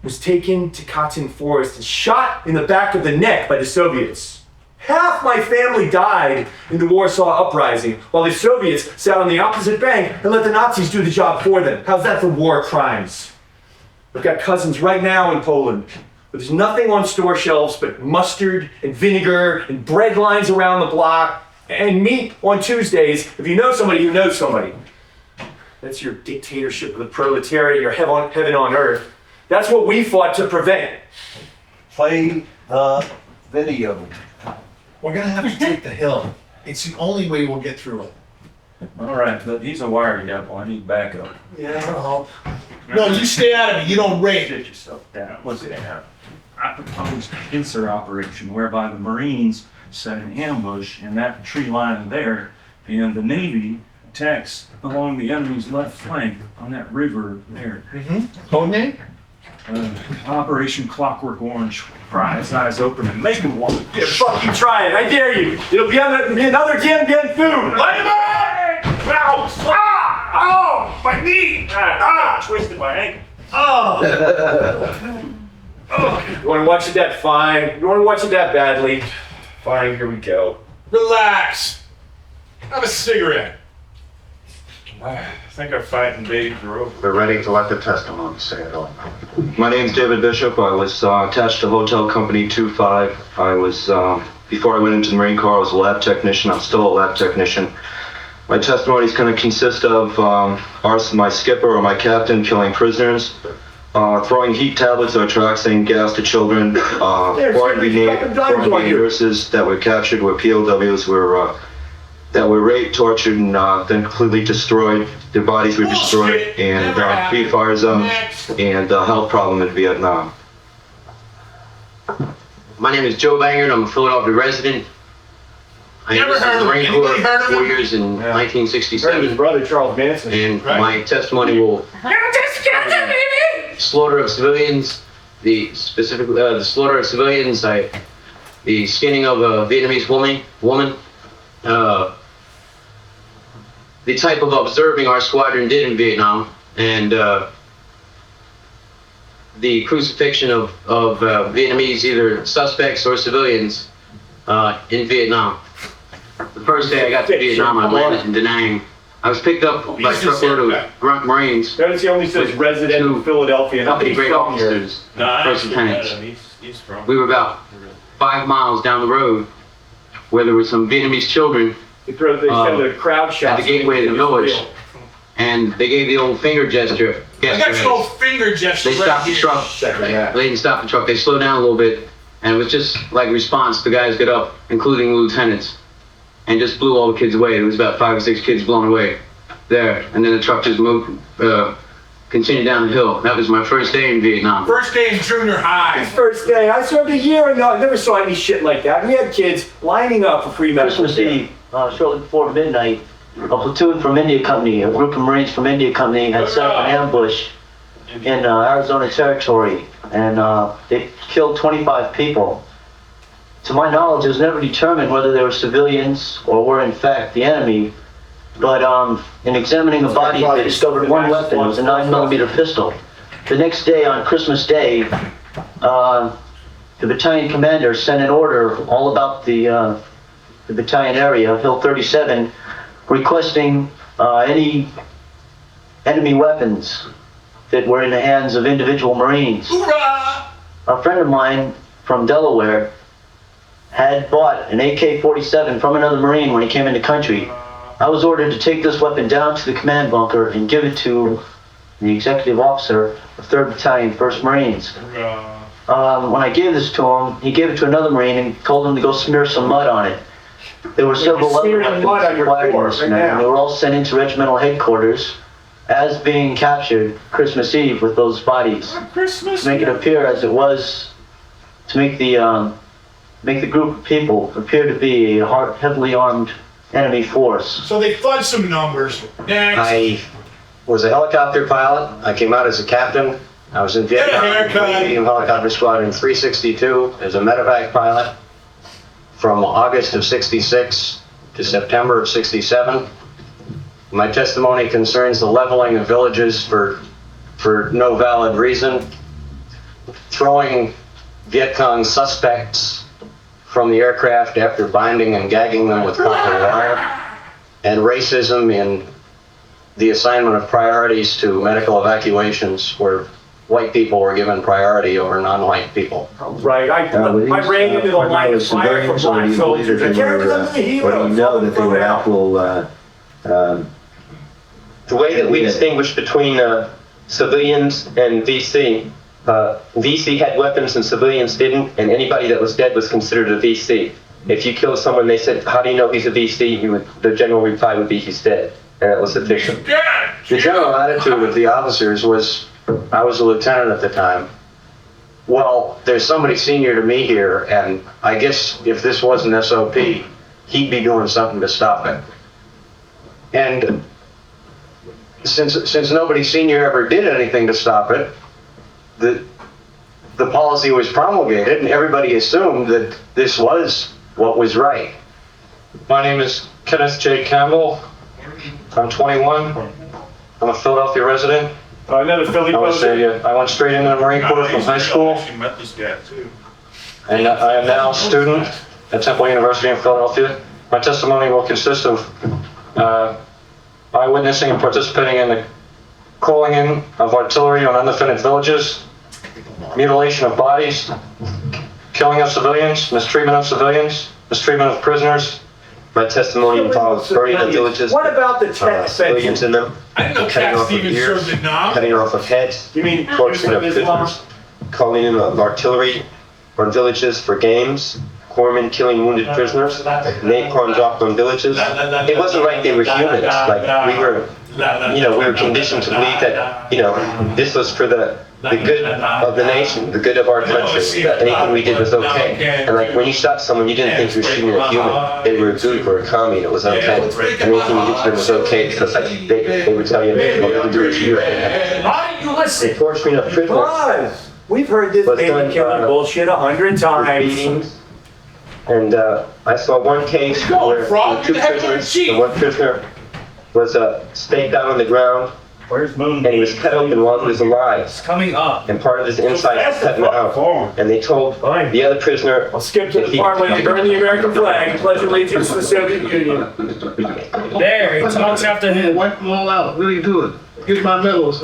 was taken to Cotton Forest and shot in the back of the neck by the Soviets. Half my family died in the Warsaw Uprising, while the Soviets sat on the opposite bank and let the Nazis do the job for them. How's that for war crimes? I've got cousins right now in Poland. But there's nothing on store shelves but mustard and vinegar and bread lines around the block and meat on Tuesdays if you know somebody who knows somebody. That's your dictatorship of the proletariat, your heaven on earth. That's what we fought to prevent. Play the video. We're gonna have to take the hill. It's the only way we'll get through it. All right, but he's a wired apple. I need backup. Yeah, that'll help. No, you stay out of it. You don't rate. Sit yourself down. What's it down? I proposed a pincer operation whereby the Marines set an ambush in that tree line there, and the Navy attacks along the enemy's left flank on that river there. Code name? Operation Clockwork Orange. Pry his eyes open and make him one. Yeah, fucking try it. I dare you. It'll be another Gim Gim food. Ow! Ah! Oh! my knee! Twisted my ankle. You want to watch it that fine? You want to watch it that badly? Fine, here we go. Relax. Have a cigarette. I think our fighting days are over. We're ready to let the testimony say it all. My name's David Bishop. I was attached to Hotel Company 25. I was, before I went into the Marine Corps, I was a lab technician. I'm still a lab technician. My testimony is going to consist of my skipper or my captain killing prisoners, throwing heat tablets or tracking gas to children, foreign nurses that were captured were POWs that were raped, tortured, and then completely destroyed. Their bodies were destroyed, and free fire zones, and health problem in Vietnam. My name is Joe Bangard. I'm a Philadelphia resident. I was in the Marine Corps 4 years in 1967. His brother Charles Manson. And my testimony will slaughter of civilians, the slaughter of civilians, the skinning of a Vietnamese woman, the type of observing our squadron did in Vietnam, and the crucifixion of Vietnamese, either suspects or civilians, in Vietnam. The first day I got to Vietnam, I landed in Da Nang. I was picked up by a truckload of grunt Marines. Notice he only says resident of Philadelphia. Company grade officers, first lieutenants. We were about 5 miles down the road where there were some Vietnamese children They send the crowd at shots the gateway of the village, and they gave the old finger gesture. I got your old finger gesture. They stopped the truck. They didn't stop the truck. They slowed down a little bit, and it was just like a response. The guys got up, including the lieutenants, and just blew all the kids away. There was about 5 or 6 kids blown away there, and then the truck just moved, continued down the hill. That was my first day in Vietnam. First day in junior high. First day. I served a year ago. I never saw any shit like that. We had kids lining up for free medical Christmas Eve, shortly before midnight, a platoon from India Company, a group of Marines from India Company had set up an ambush in Arizona territory, and they killed 25 people. To my knowledge, it was never determined whether they were civilians or were in fact the enemy, but in examining the body, they discovered one weapon. It was a 9mm pistol. The next day, on Christmas Day, the battalion commander sent an order all about the battalion area, Hill 37, requesting any enemy weapons that were in the hands of individual Marines. Hoorah! A friend of mine from Delaware had bought an AK-47 from another Marine when he came into country. I was ordered to take this weapon down to the command bunker and give it to the executive officer of 3rd Battalion, 1st Marines. When I gave this to him, he gave it to another Marine and told him to go smear some mud on it. There were several other weapons acquired in this manner. They were all sent into regimental headquarters as being captured Christmas Eve with those bodies. To make it appear as it was, to make the group of people appear to be a heavily armed enemy force. So they fudged some numbers. Next. I was a helicopter pilot. I came out as a captain. I was in Vietnam, Medium Helicopter Squadron 362 as a medevac pilot from August of '66 to September of '67. My testimony concerns the leveling of villages for no valid reason, throwing Viet Cong suspects from the aircraft after binding and gagging them with copper wire, and racism in the assignment of priorities to medical evacuations where white people were given priority over non-white people. Right, I ran into the line of fire for black soldiers. I can't remember the heroes. Or do you know that they were actual, The way that we distinguish between civilians and VC, VC had weapons and civilians didn't, and anybody that was dead was considered a VC. If you kill someone, they said, how do you know he's a VC? The general reply would be, he's dead. And it was sufficient. The general attitude of the officers was, I was a lieutenant at the time, well, there's somebody senior to me here, and I guess if this wasn't SOP, he'd be doing something to stop it. And since nobody senior ever did anything to stop it, the policy was promulgated, and everybody assumed that this was what was right. My name is Kenneth J. Campbell. I'm 21. I'm a Philadelphia resident. Another Philly poster. I went straight into the Marine Corps from high school. I actually met this guy too. And I am now a student at Temple University in Philadelphia. My testimony will consist of eyewitnessing and participating in the calling in of artillery on undefended villages, mutilation of bodies, killing of civilians, mistreatment of civilians, mistreatment of prisoners. My testimony involves burning the villages. What about the civilians in them? I didn't know Cutting Cat off of Stevens ears, served in Nam. cutting off of heads, You mean torturing of prisoners, calling in of artillery on villages for games, corpsmen killing wounded prisoners, napalm dropped on villages. It wasn't like they were humans. Like we were conditioned to believe that, this was for the good of the nation, the good of our country, that anything we did was okay. And like when you shot someone, you didn't think you were shooting a human. They were a gook or a commie, and it was okay. And anything you did to them was okay because like they would tell you, well, we do it to you. Why do you listen? They torturing of prisoners. Because we've heard this baby killing bullshit 100 times. Beatings. And I saw one case where two prisoners, and one prisoner was staked out on the ground. Where's Moon? And he was cut open while he was alive. It's coming up. And part of his insides was cutting out. And they told the other prisoner. I'll skip to the part where they burn the American flag, pledge allegiance to the Soviet Union. There, he talks after him. Wipe them all out, really do it. Get my medals.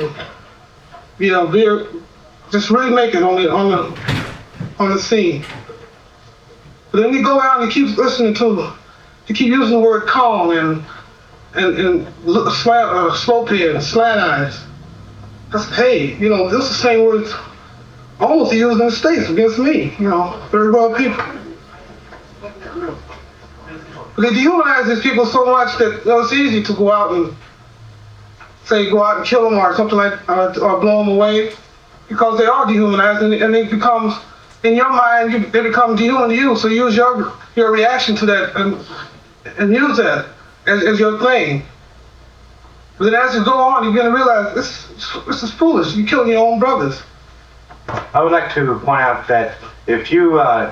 We're just really make it on the scene. But then we go out and keep listening to keep using the word calm and slope head and slant eyes. That's, hey, this is the same words almost used in the States against me, very well people. But they dehumanize these people so much that it's easy to go out and kill them or something like, or blow them away, because they are dehumanized and it becomes, in your mind, they become dehuman to you, so use your reaction to that and use that as your thing. But then as you go on, you're gonna realize this is foolish. You're killing your own brothers. I would like to point out that if you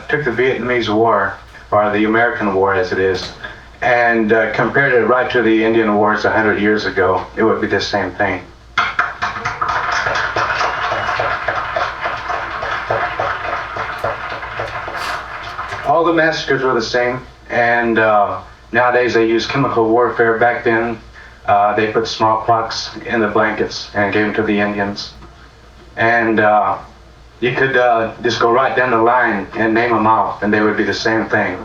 took the Vietnamese War, or the American War as it is, and compared it right to the Indian Wars 100 years ago, it would be the same thing. All the massacres were the same, and nowadays they use chemical warfare. Back then, they put smallpox in the blankets and gave them to the Indians. And you could just go right down the line and name them off, and they would be the same thing.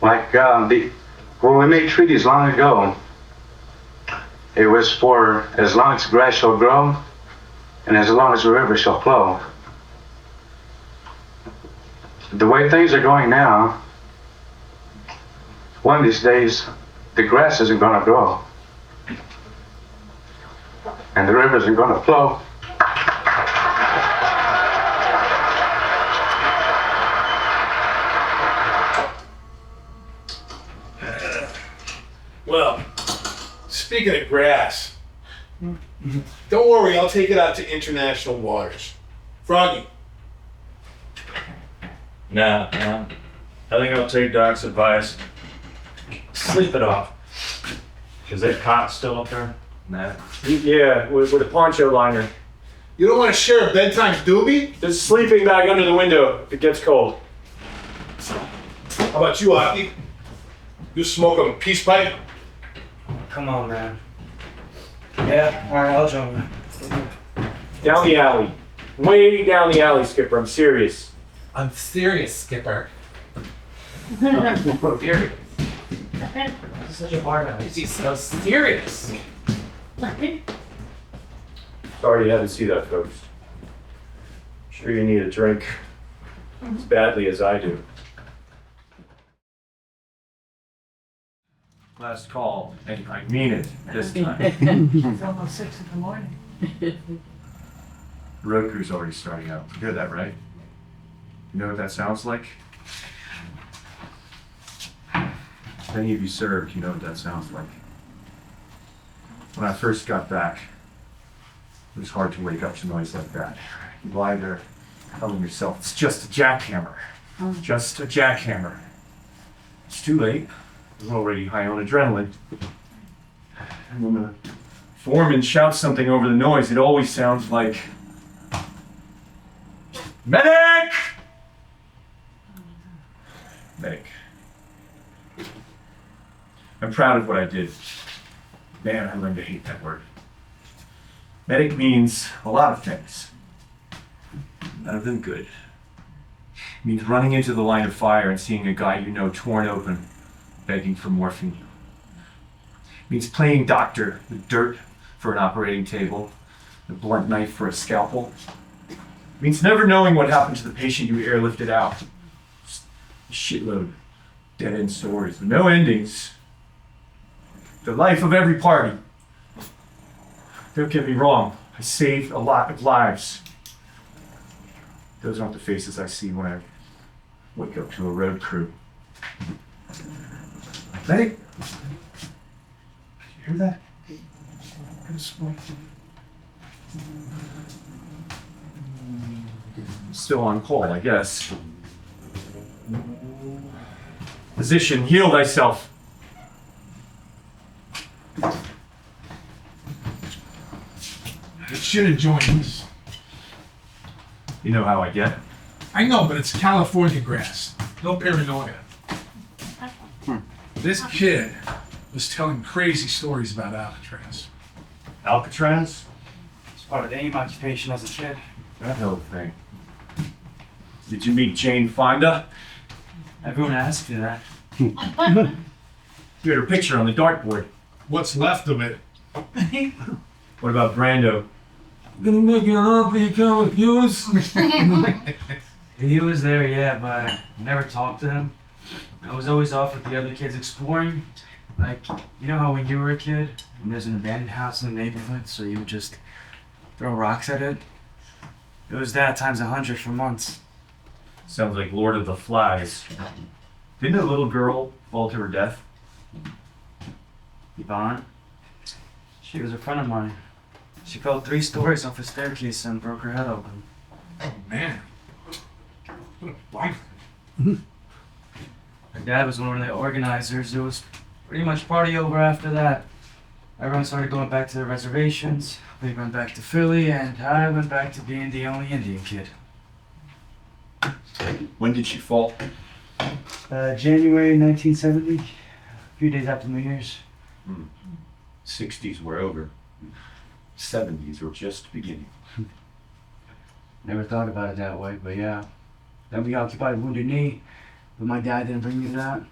Like when we made treaties long ago, it was for as long as the grass shall grow, and as long as the river shall flow. The way things are going now, one of these days, the grass isn't going to grow. And the river isn't going to flow. Well, speaking of grass, don't worry, I'll take it out to international waters. Froggy. Nah. I think I'll take Doc's advice. Sleep it off. Is that cot still up there? Nah. Yeah, with a poncho liner. You don't want to share a bedtime doobie? There's a sleeping bag under the window if it gets cold. How about you, Aki? You smoke a peace pipe? Come on, man. Yeah, all right, I'll join. Down the alley. Way down the alley, Skipper. I'm serious. I'm serious, Skipper. Serious. Such a bar now. She's so serious. Sorry you had to see that, folks. Sure you need a drink as badly as I do. Last call, and I mean it this time. It's almost 6 a.m. Roku's already starting out. You hear that, right? You know what that sounds like? If any of you served, you know what that sounds like. When I first got back, it was hard to wake up to noise like that. You lie there telling yourself, it's just a jackhammer. Just a jackhammer. It's too late. I'm already high on adrenaline. And when the foreman shouts something over the noise, it always sounds like, "Medic!" Medic. I'm proud of what I did. Man, I learned to hate that word. Medic means a lot of things. None of them good. It means running into the line of fire and seeing a guy you know torn open, begging for morphine. It means playing doctor with dirt for an operating table, a blunt knife for a scalpel. It means never knowing what happened to the patient you airlifted out. Just a shitload of dead-end stories with no endings. The life of every party. Don't get me wrong, I saved a lot of lives. Those aren't the faces I see when I wake up to a road crew. Medic? You hear that? Still on call, I guess. Physician, heal thyself. You should have joined us. You know how I get. I know, but it's California grass. No paranoia. This kid was telling crazy stories about Alcatraz. Alcatraz? It's part of the AIM occupation as a kid. That whole thing. Did you meet Jane Fonda? Everyone asks you that. You had her picture on the dartboard. What's left of it? What about Brando? Gonna make it up, you come confused. He was there, yeah, but I never talked to him. I was always off with the other kids exploring. Like, you know how when you were a kid, and there's an abandoned house in the neighborhood, so you would just throw rocks at it? It was that times 100 for months. Sounds like Lord of the Flies. Didn't a little girl fall to her death? Yvonne? She was a friend of mine. She fell 3 stories off a staircase and broke her head open. Oh, man. What a life. Her dad was one of the organizers. It was pretty much party over after that. Everyone started going back to their reservations. We went back to Philly, and I went back to being the only Indian kid. When did she fall? January 1970. A few days after New Year's. 60s were over. 70s were just beginning. Never thought about it that way, but yeah. Then we occupied Wounded Knee, but my dad didn't bring me to that.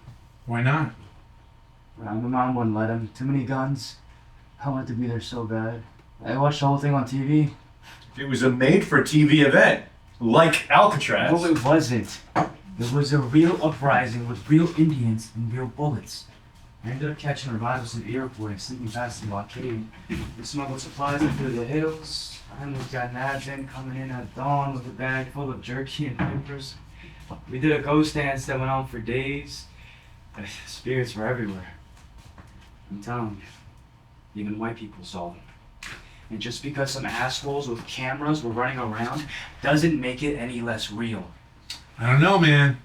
Why not? My mom wouldn't let him. Too many guns. I wanted to be there so bad. I watched the whole thing on TV. It was a made-for-TV event, like Alcatraz. Well, it wasn't. It was a real uprising with real Indians and real bullets. I ended up catching revivals at the airport and sneaking past the blockade. We smuggled supplies in through the hills. And we got Nads in coming in at dawn with a bag full of jerky and papers. We did a ghost dance that went on for days. Spirits were everywhere. I'm telling you, even white people saw them. And just because some assholes with cameras were running around doesn't make it any less real. I don't know, man.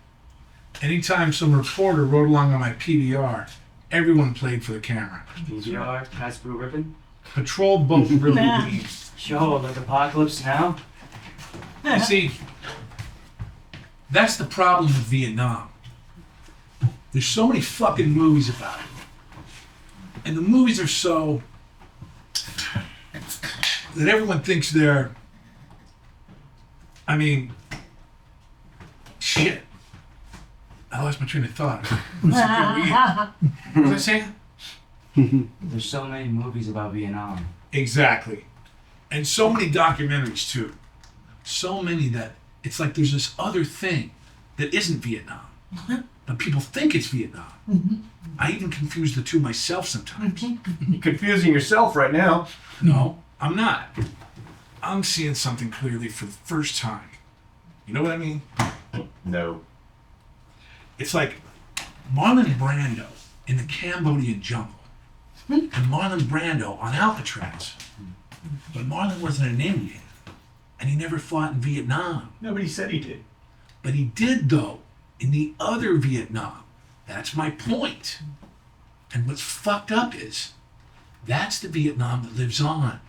Anytime some reporter rode along on my PBR, everyone played for the camera. PBR, Pass Blue Ribbon? Patrol boat really leads. Yo, like Apocalypse Now? You see, that's the problem with Vietnam. There's so many fucking movies about it. And the movies are so that everyone thinks they're, I mean, shit. I lost my train of thought. What was I saying? There's so many movies about Vietnam. Exactly. And so many documentaries too. So many that it's like there's this other thing that isn't Vietnam. But people think it's Vietnam. I even confuse the two myself sometimes. You're confusing yourself right now. No, I'm not. I'm seeing something clearly for the first time. You know what I mean? No. It's like Marlon Brando in the Cambodian jungle and Marlon Brando on Alcatraz. But Marlon wasn't an Indian, and he never fought in Vietnam. Nobody said he did. But he did, though, in the other Vietnam. That's my point. And what's fucked up is That's the Vietnam that lives on.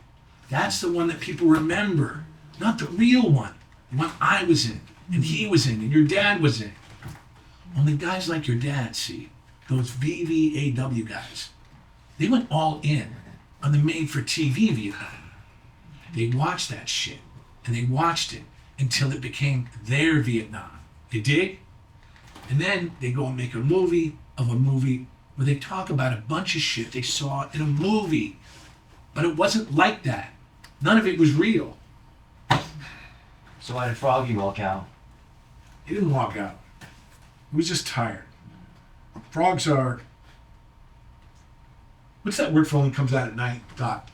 That's the one that people remember, not the real one. The one I was in, and he was in, and your dad was in. Only guys like your dad, see, those VVAW guys, they went all in on the made-for-TV Vietnam. They watched that shit, and they watched it until it became their Vietnam. You dig? And then they go and make a movie of a movie where they talk about a bunch of shit they saw in a movie. But it wasn't like that. None of it was real. So why did Froggy walk out? He didn't walk out. He was just tired. Frogs are... What's that word for when it comes out at night? Doc.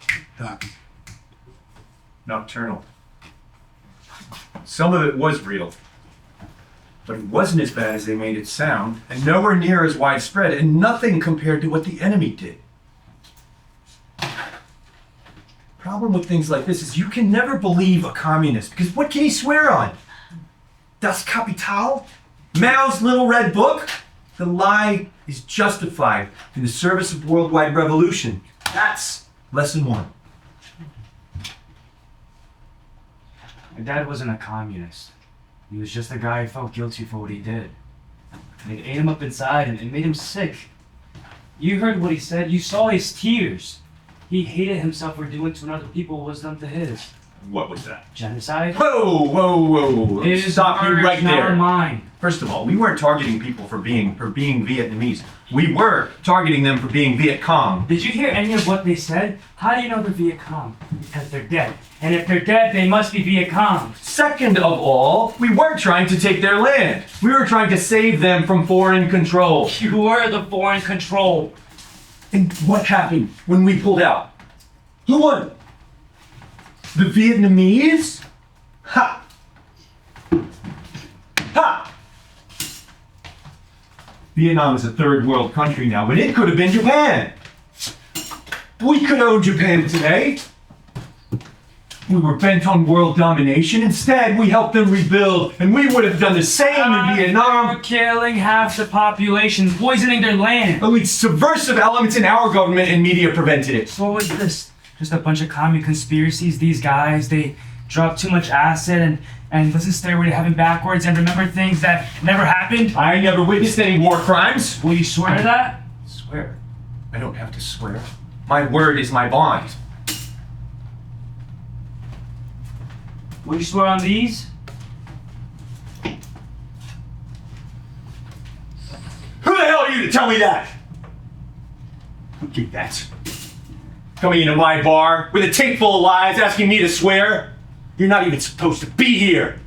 Nocturnal. Some of it was real, but it wasn't as bad as they made it sound, and nowhere near as widespread, and nothing compared to what the enemy did. Problem with things like this is you can never believe a communist, because what can he swear on? Das Kapital? Mao's little red book? The lie is justified in the service of worldwide revolution. That's lesson one. My dad wasn't a communist. He was just a guy who felt guilty for what he did. And it ate him up inside and it made him sick. You heard what he said. You saw his tears. He hated himself for doing to another people what was done to his. What was that? Genocide? Whoa. His Stop you words, right there. not mine. First of all, we weren't targeting people for being Vietnamese. We were targeting them for being Viet Cong. Did you hear any of what they said? How do you know they're Viet Cong? Because they're dead. And if they're dead, they must be Viet Cong. Second of all, we weren't trying to take their land. We were trying to save them from foreign control. You were the foreign control. And what happened when we pulled out? Who won? The Vietnamese? Ha! Ha! Vietnam is a third world country now, but it could have been Japan. We could own Japan today. We were bent on world domination. Instead, we helped them rebuild, and we would have done the same in Vietnam. They were killing half the population, poisoning their land. Elite subversive elements in our government and media prevented it. So what was this? Just a bunch of commie conspiracies? These guys, they drop too much acid and listen Stairway to Heaven backwards and remember things that never happened? I never witnessed any war crimes. Will you swear to that? Swear? I don't have to swear. My word is my bond. Will you swear on these? Who the hell are you to tell me that? Who did that? Coming into my bar with a tape full of lies asking me to swear? You're not even supposed to be here.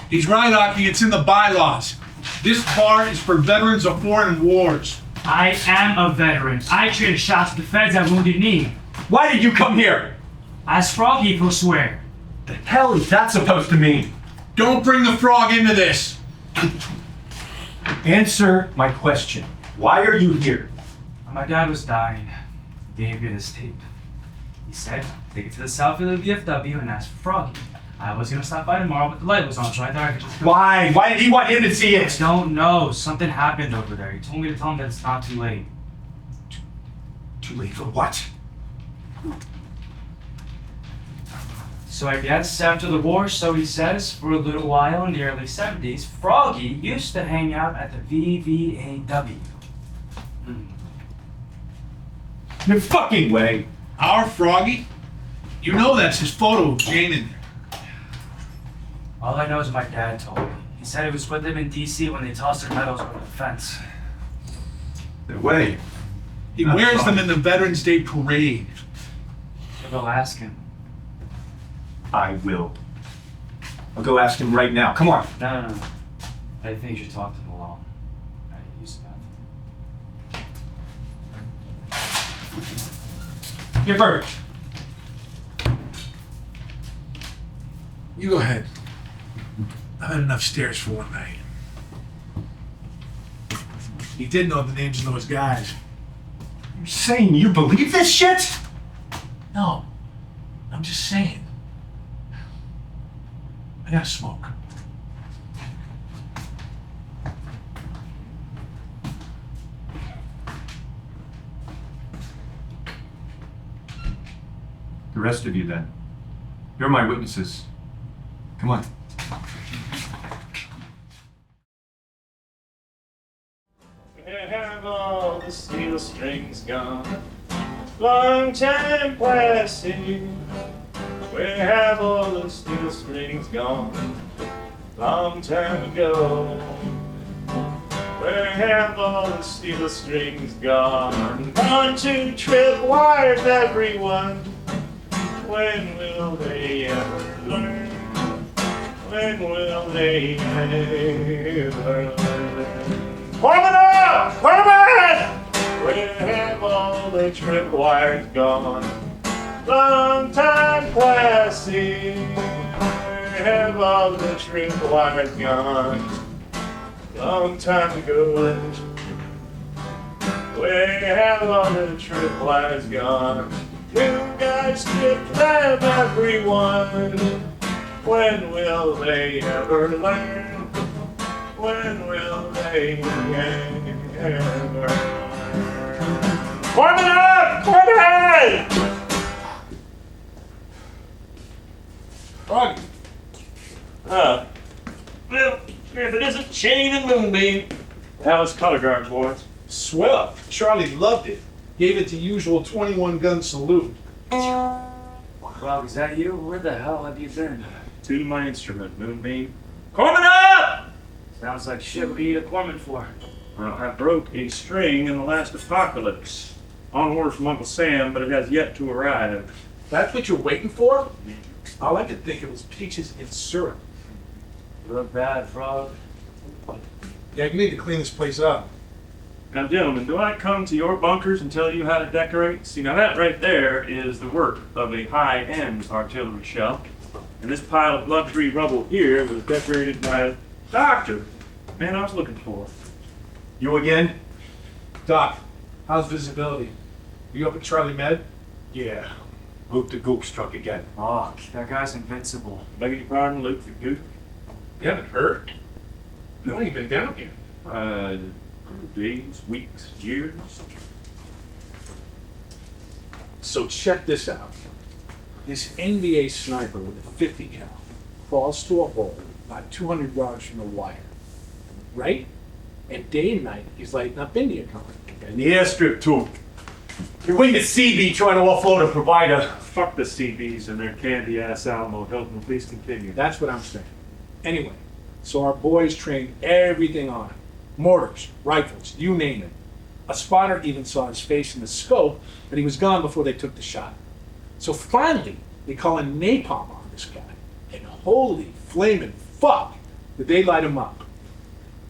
He's right, Aki. It's in the bylaws. This bar is for veterans of foreign wars. I am a veteran. I traded shots at the feds at Wounded Knee. Why did you come here? Ask Froggy if he'll swear. The hell is that supposed to mean? Don't bring the frog into this. Answer my question. Why are you here? My dad was dying. He gave me this tape. He said, take it to the south of the VFW and ask for Froggy. I was gonna stop by tomorrow, but the light was on, so I thought I could just... Why? Why did he want him to see it? I don't know. Something happened over there. He told me to tell him that it's not too late. Too late for what? So I guess after the war, so he says, for a little while in the early 70s, Froggy used to hang out at the VVAW. No fucking way. Our Froggy? You know that's his photo of Jane in there. All I know is my dad told me. He said it was with him in D.C. when they tossed their medals over the fence. No way. He wears them in the Veterans Day parade. So go ask him. I will. I'll go ask him right now. Come on. No. I think you should talk to him alone. I use that. Get Burd. You go ahead. I've had enough stairs for one night. He did know the names of those guys. You're saying you believe this shit? No. I'm just saying. I gotta smoke. rest of you then. You're my witnesses. Come on. Where have all the steel strings gone? Long time passing. Where have all the steel strings gone? Long time ago. Where have all the steel strings gone? Gone to tripwires, everyone. When will they ever learn? When will they ever learn? Foreman up! Foreman! Where have all the tripwires gone? Long time classic. Where have all the tripwires gone? Long time ago. Where have all the tripwires gone? You guys strip them, everyone. When will they ever learn? When will they ever learn? Foreman up! Foreman! Froggy. Well, if it isn't Chain and Moonbeam. How was color guard, boys? Swell. Charlie loved it. Gave it the usual 21 gun salute. Rob, is that you? Where the hell have you been? To my instrument, Moonbeam. Corpsman up! Sounds like shit we need a corpsman for. Well, I broke a string in the last apocalypse. On order from Uncle Sam, but it has yet to arrive. That's what you're waiting for? I like to think it was peaches in syrup. You look bad, Frog. Yeah, you need to clean this place up. Now, gentlemen, do I come to your bunkers and tell you how to decorate? See, now that right there is the work of a high-end artillery shell. And this pile of luxury rubble here was decorated by a doctor. Man, I was looking for. You again? Doc, how's visibility? You up at Charlie Med? Yeah. Luke the Gook struck again. Oh, that guy's invincible. Beg your pardon, Luke the Gook? You haven't heard? You ain't been down here. Days, weeks, years. So check this out. This NBA sniper with a 50 cal crawls to a hole about 200 yards from the wire, right? And day and night he's lighting up India coming. And the airstrip too. You're waiting to CB trying to offload a provider. Fuck the CBs and their candy ass Alamo. Hilton, please continue. That's what I'm saying. Anyway, so our boys trained everything on it. Mortars, rifles, you name it. A spotter even saw his face in the scope, but he was gone before they took the shot. So finally, they call in napalm on this guy. And holy flaming fuck, did they light him up.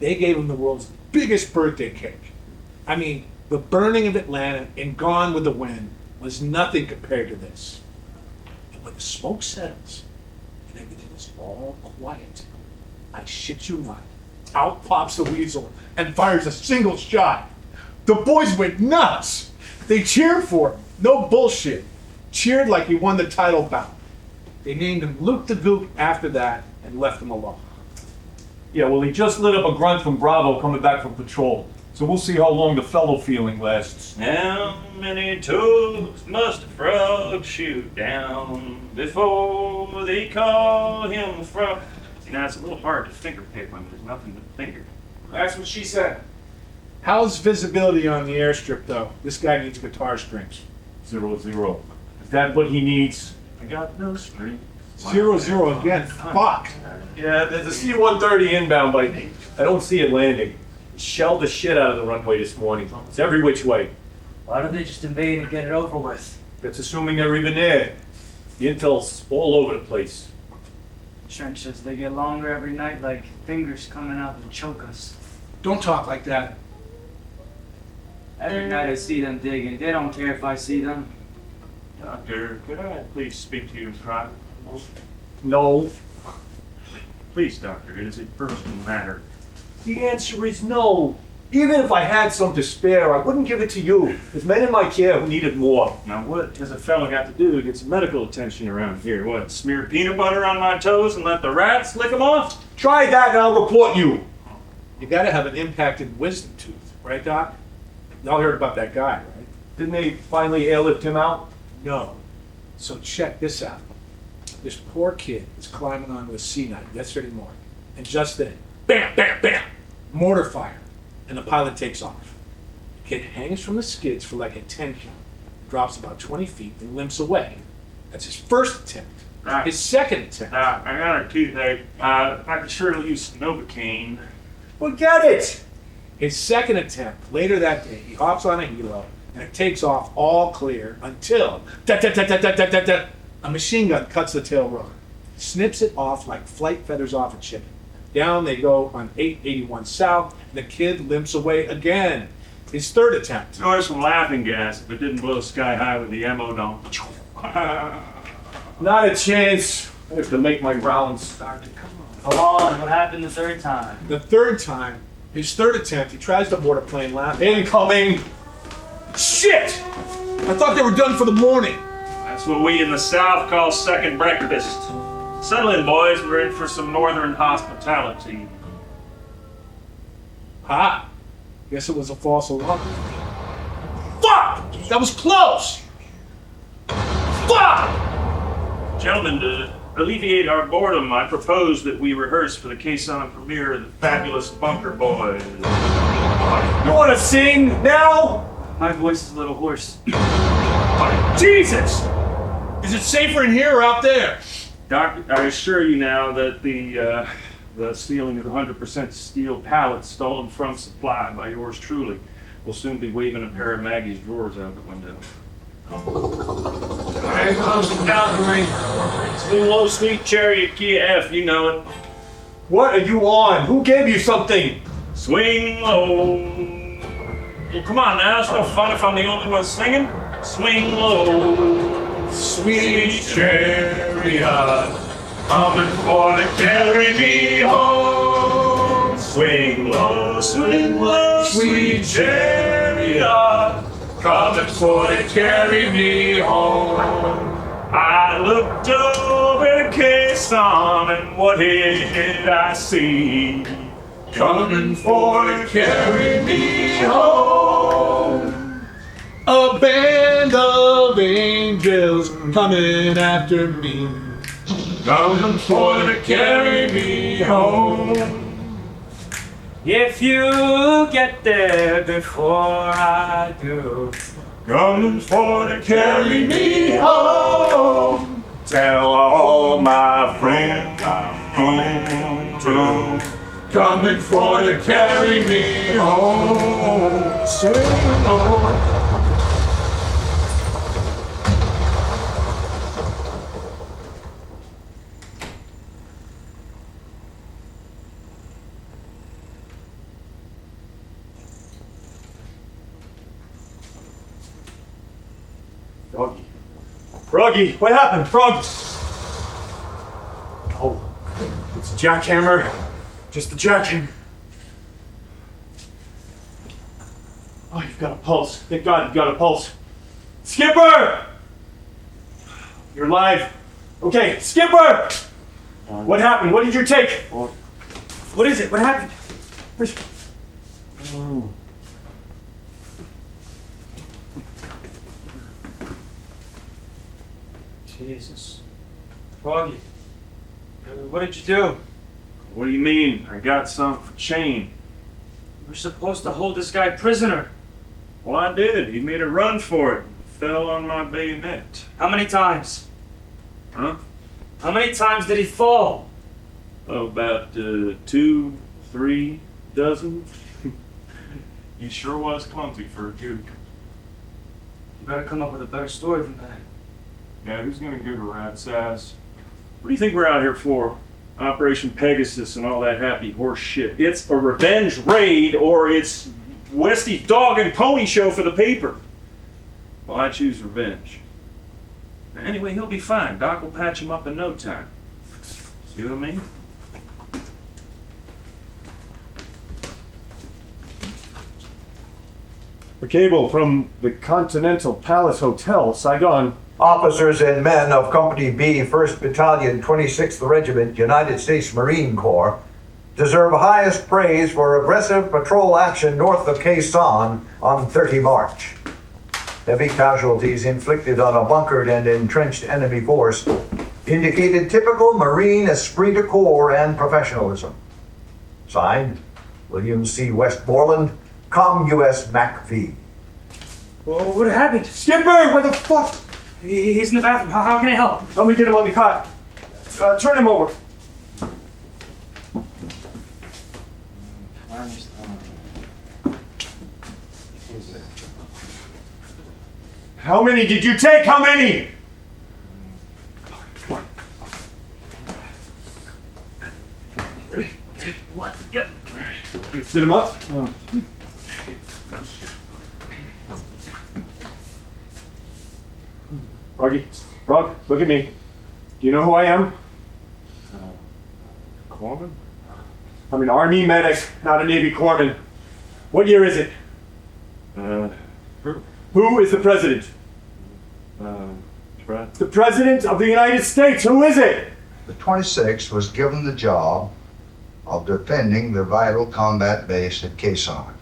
They gave him the world's biggest birthday cake. I mean, the burning of Atlanta and Gone with the Wind was nothing compared to this. And when the smoke settles and everything is all quiet, I shit you not, out pops the weasel and fires a single shot. The boys went nuts. They cheered for him. No bullshit. Cheered like he won the title bout. They named him Luke the Gook after that and left him alone. Yeah, well, he just lit up a grunt from Bravo coming back from patrol. So we'll see how long the fellow feeling lasts. How many toes must a frog shoot down before they call him a frog? See, now it's a little hard to finger pick when there's nothing to finger. That's what she said. How's visibility on the airstrip, though? This guy needs guitar strings. 0-0. Is that what he needs? I got no strings. 0-0 again. Fuck. Yeah, there's a C-130 inbound, but I don't see it landing. It shelled the shit out of the runway this morning. It's every which way. Why don't they just invade and get it over with? That's assuming they're even there. The intel's all over the place. Trenches, they get longer every night like fingers coming out to choke us. Don't talk like that. Every night I see them digging. They don't care if I see them. Doctor, could I please speak to you in private? No. Please, doctor, it is a personal matter. The answer is no. Even if I had some to spare, I wouldn't give it to you. There's men in my care who need it more. Now, what does a fellow got to do to get some medical attention around here? What, smear peanut butter on my toes and let the rats lick them off? Try that and I'll report you. You gotta have an impacted wisdom tooth, right, Doc? Y'all heard about that guy, right? Didn't they finally airlift him out? No. So check this out. This poor kid is climbing onto a C9 yesterday morning, and just then, bam, bam, bam, mortar fire, and the pilot takes off. The kid hangs from the skids for like a 10 count, drops about 20 feet, and limps away. That's his first attempt. His second attempt. I got a toothache. I could surely use some Novocaine. Well, get it! His second attempt, later that day, he hops on a helo, and it takes off all clear until a machine gun cuts the tail rotor, snips it off like flight feathers off a chicken. Down they go on 881 South, and the kid limps away again. His third attempt. Oh, there's some laughing gas if it didn't blow sky high with the ammo dome. Not a chance. I have to make my rounds. Come on, what happened the third time? The third time, his third attempt, he tries to board a plane laughing. Incoming! Shit! I thought they were done for the morning. That's what we in the South call second breakfast. Settle in, boys. We're in for some northern hospitality. Ah, guess it was a false alarm. Fuck! That was close! Fuck! Gentlemen, to alleviate our boredom, I propose that we rehearse for the Quezon premiere of the fabulous Bunker Boys. You want to sing now? My voice is a little hoarse. Jesus! Is it safer in here or out there? Doctor, I assure you now that the stealing of 100% steel pallets stolen from supply by yours truly will soon be waving a pair of Maggie's drawers out the window. Here comes the cavalry. Swing low, sweet chariot, key F, you know it. What are you on? Who gave you something? Swing low. Well, come on now, it's no fun if I'm the only one singing. Swing low, Sweet chariot, coming for to carry me home. swing low, Sweet chariot, coming for to carry me home. I looked over Quezon and what did I see? Coming for to carry me home. A band of angels coming after me. Coming for to carry me home. If you get there before I do, Coming for to carry me home. Tell all my friends I'm home too. Coming for to carry me home. Sing home. Froggy. Froggy, what happened? Frog! Oh, it's a jackhammer. Just the jackhammer. Oh, you've got a pulse. Thank God you've got a pulse. Skipper! You're alive. Okay, Skipper! What happened? What did you take? What is it? What happened? Jesus. Froggy, what did you do? What do you mean? I got some for chain. You were supposed to hold this guy prisoner. Well, I did. He made a run for it. Fell on my bayonet. How many times? Huh? How many times did he fall? Oh, about 2, 3 dozen. He sure was clumsy for a Duke. You better come up with a better story than that. Yeah, who's gonna give a rat's ass? What do you think we're out here for? Operation Pegasus and all that happy horse shit. It's a revenge raid or it's Westy's dog and pony show for the paper. Well, I choose revenge. Anyway, he'll be fine. Doc will patch him up in no time. See what I mean? A cable from the Continental Palace Hotel, Saigon. Officers and men of Company B, 1st Battalion, 26th Regiment, United States Marine Corps, deserve highest praise for aggressive patrol action north of Quezon on 30 March. heavy casualties inflicted on a bunkered and entrenched enemy force indicated typical Marine esprit de corps and professionalism. Signed, William C. Westmoreland, Com US MacV. Well, what happened? Skipper, where the fuck? He's in the bathroom. How can I help? Let me get him on the cot. Turn him over. How many did you take? How many? What? Get. Sit him up. Rog, look at me. Do you know who I am? Corpsman? I'm an Army medic, not a Navy corpsman. What year is it? Who is the president? The president of the United States. Who is it? The 26th was given the job of defending the vital combat base at Quezon.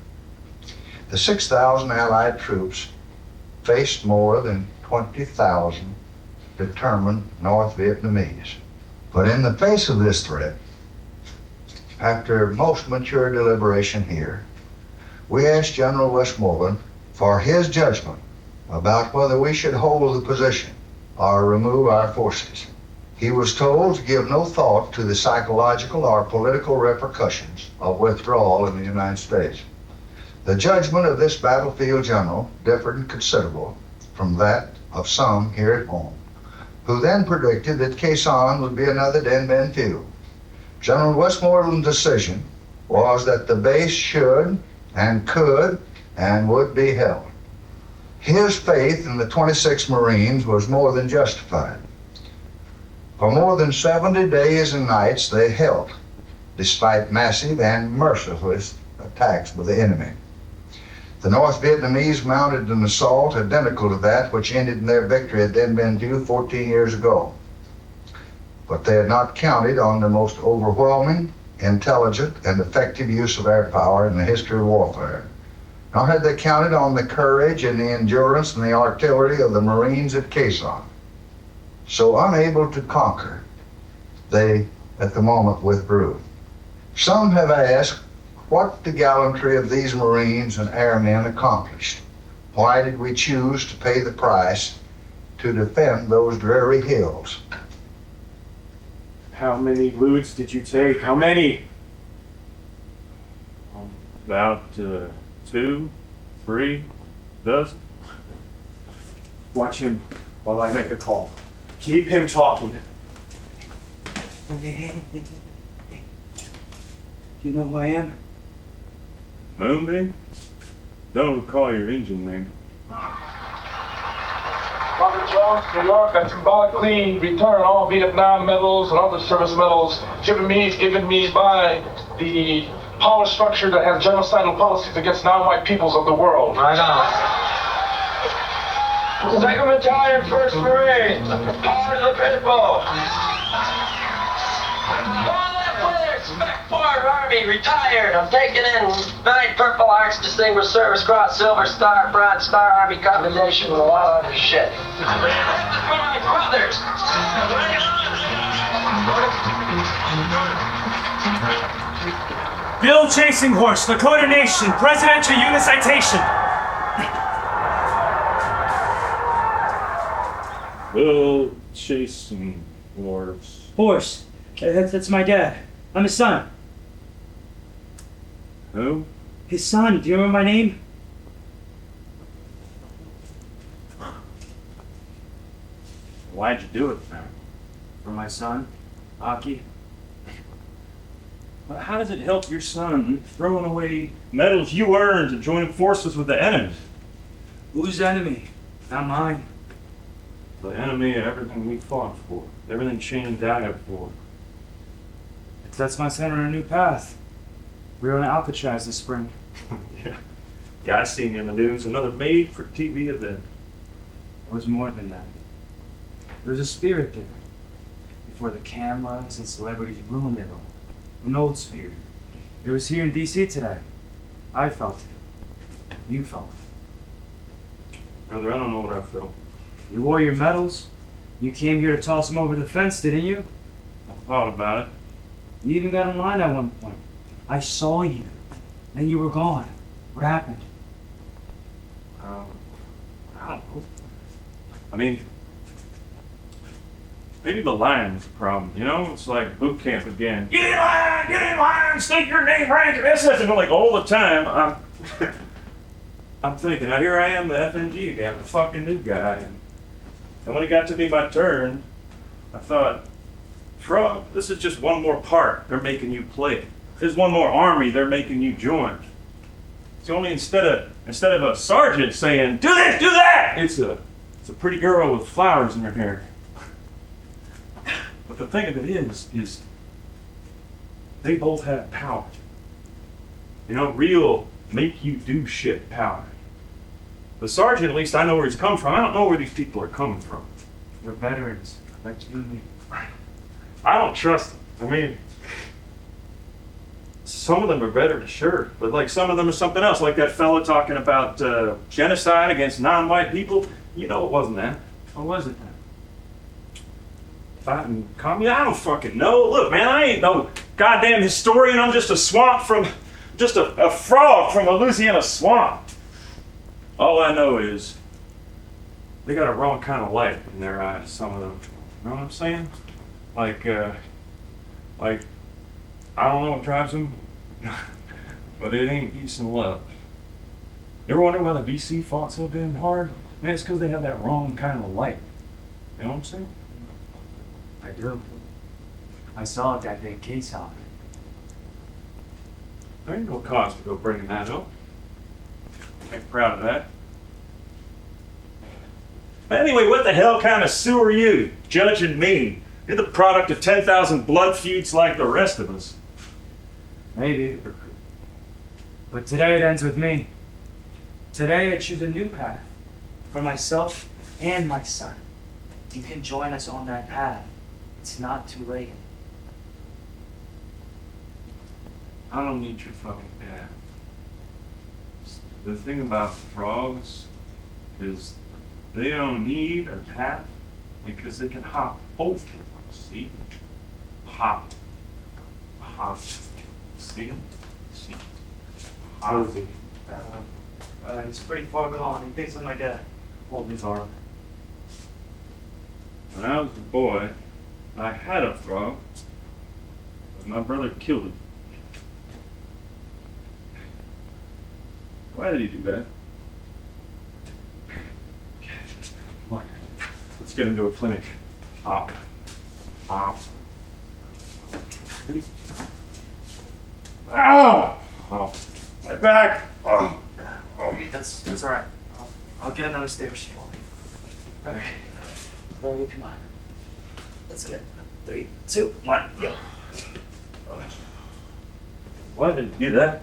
The 6,000 Allied troops faced more than 20,000 determined North Vietnamese. But in the face of this threat, after most mature deliberation here, we asked General Westmoreland for his judgment about whether we should hold the position or remove our forces. He was told to give no thought to the psychological or political repercussions of withdrawal in the United States. The judgment of this battlefield general differed considerably from that of some here at home, who then predicted that Quezon would be another Dien Bien Phu. General Westmoreland's decision was that the base should and could and would be held. His faith in the 26 Marines was more than justified. For more than 70 days and nights they held, despite massive and merciless attacks by the enemy. The North Vietnamese mounted an assault identical to that which ended in their victory at Dien Bien Phu 14 years ago. But they had not counted on the most overwhelming, intelligent, and effective use of air power in the history of warfare. Nor had they counted on the courage and the endurance and the artillery of the Marines at Quezon. So unable to conquer, they at the moment withdrew. Some have asked what the gallantry of these Marines and airmen accomplished. Why did we choose to pay the price to defend those dreary hills? How many loots did you take? How many? About 2, 3 dozen. Watch him while I make a call. Keep him talking. Do you know who I am? Moonbeam? Don't recall your engine name. Robert Jones, New York, I symbolically return all Vietnam medals and other service medals given me by the power structure that has genocidal policies against non-white peoples of the world. Right on. Second Battalion, 1st Marines, power to the people. Army, retired. I'm taking in 9 Purple Hearts, Distinguished Service Cross, Silver Star, Bronze Star, Army Commendation, with a lot of other shit. For my brothers. Bill Chasing Horse, Lakota Nation, Presidential Unit Citation. Bill Chasing Horse. Horse. That's my dad. I'm his son. Who? His son. Do you remember my name? Why'd you do it, man? For my son, Aki. Well, how does it help your son throwing away medals you earned to join forces with the enemy? Whose enemy? Not mine. The enemy of everything we fought for. Everything Shane died for. It sets my son on a new path. We were on Alcatraz this spring. Yeah, I seen you in the news. Another made-for-TV event. It was more than that. There was a spirit there. Before the cameras and celebrities ruined it all. An old spirit. It was here in D.C. today. I felt it. You felt it. Brother, I don't know what I felt. You wore your medals? You came here to toss them over the fence, didn't you? I thought about it. You even got in line at one point. I saw you. Then you were gone. What happened? I don't know. I mean, maybe the line was the problem, you know? It's like boot camp again. Get in line, state your name right. That's it. Like all the time, I'm thinking, now here I am, the FNG guy, the fucking new guy. And when it got to be my turn, I thought, Frog, this is just one more part they're making you play. There's one more army they're making you join. It's only instead of a sergeant saying, do this, do that, it's a pretty girl with flowers in her hair. But the thing of it is they both have power. You know, real make you do shit power. The sergeant, at least I know where he's come from. I don't know where these people are coming from. They're veterans, like you and me. I don't trust them. I mean, some of them are veterans, sure, but like some of them are something else. Like that fellow talking about genocide against non-white people. You know, it wasn't that. What was it then? Fighting communism? I don't fucking know. Look, man, I ain't no goddamn historian. I'm just a frog from a Louisiana swamp. All I know is they got a wrong kind of light in their eyes, some of them. You know what I'm saying? Like, I don't know what drives them, but it ain't peace and love. You ever wonder why the VC fought so damn hard? Man, it's because they have that wrong kind of light. You know what I'm saying? I do. I saw it that day case out. There ain't no cause to go bringing that up. I'm proud of that. But anyway, what the hell kind of Sioux are you, judging me? You're the product of 10,000 blood feuds like the rest of us. Maybe. But today it ends with me. Today I choose a new path for myself and my son. You can join us on that path. It's not too late. I don't need your fucking dad. The thing about frogs is they don't need a path because they can hop over. See? Hop. Hop. See? See? Hop. It's pretty far gone. He thinks of my dad. Hold his arm. When I was a boy, I had a frog, but my brother killed it. Why did he do that? Come on, let's get into a clinic. Hop. Hop. Ow! Oh, my back! Oh. That's all right. I'll get another stairs. All right. Ready, come on. Let's get 3, 2, 1, go. Why did you do that?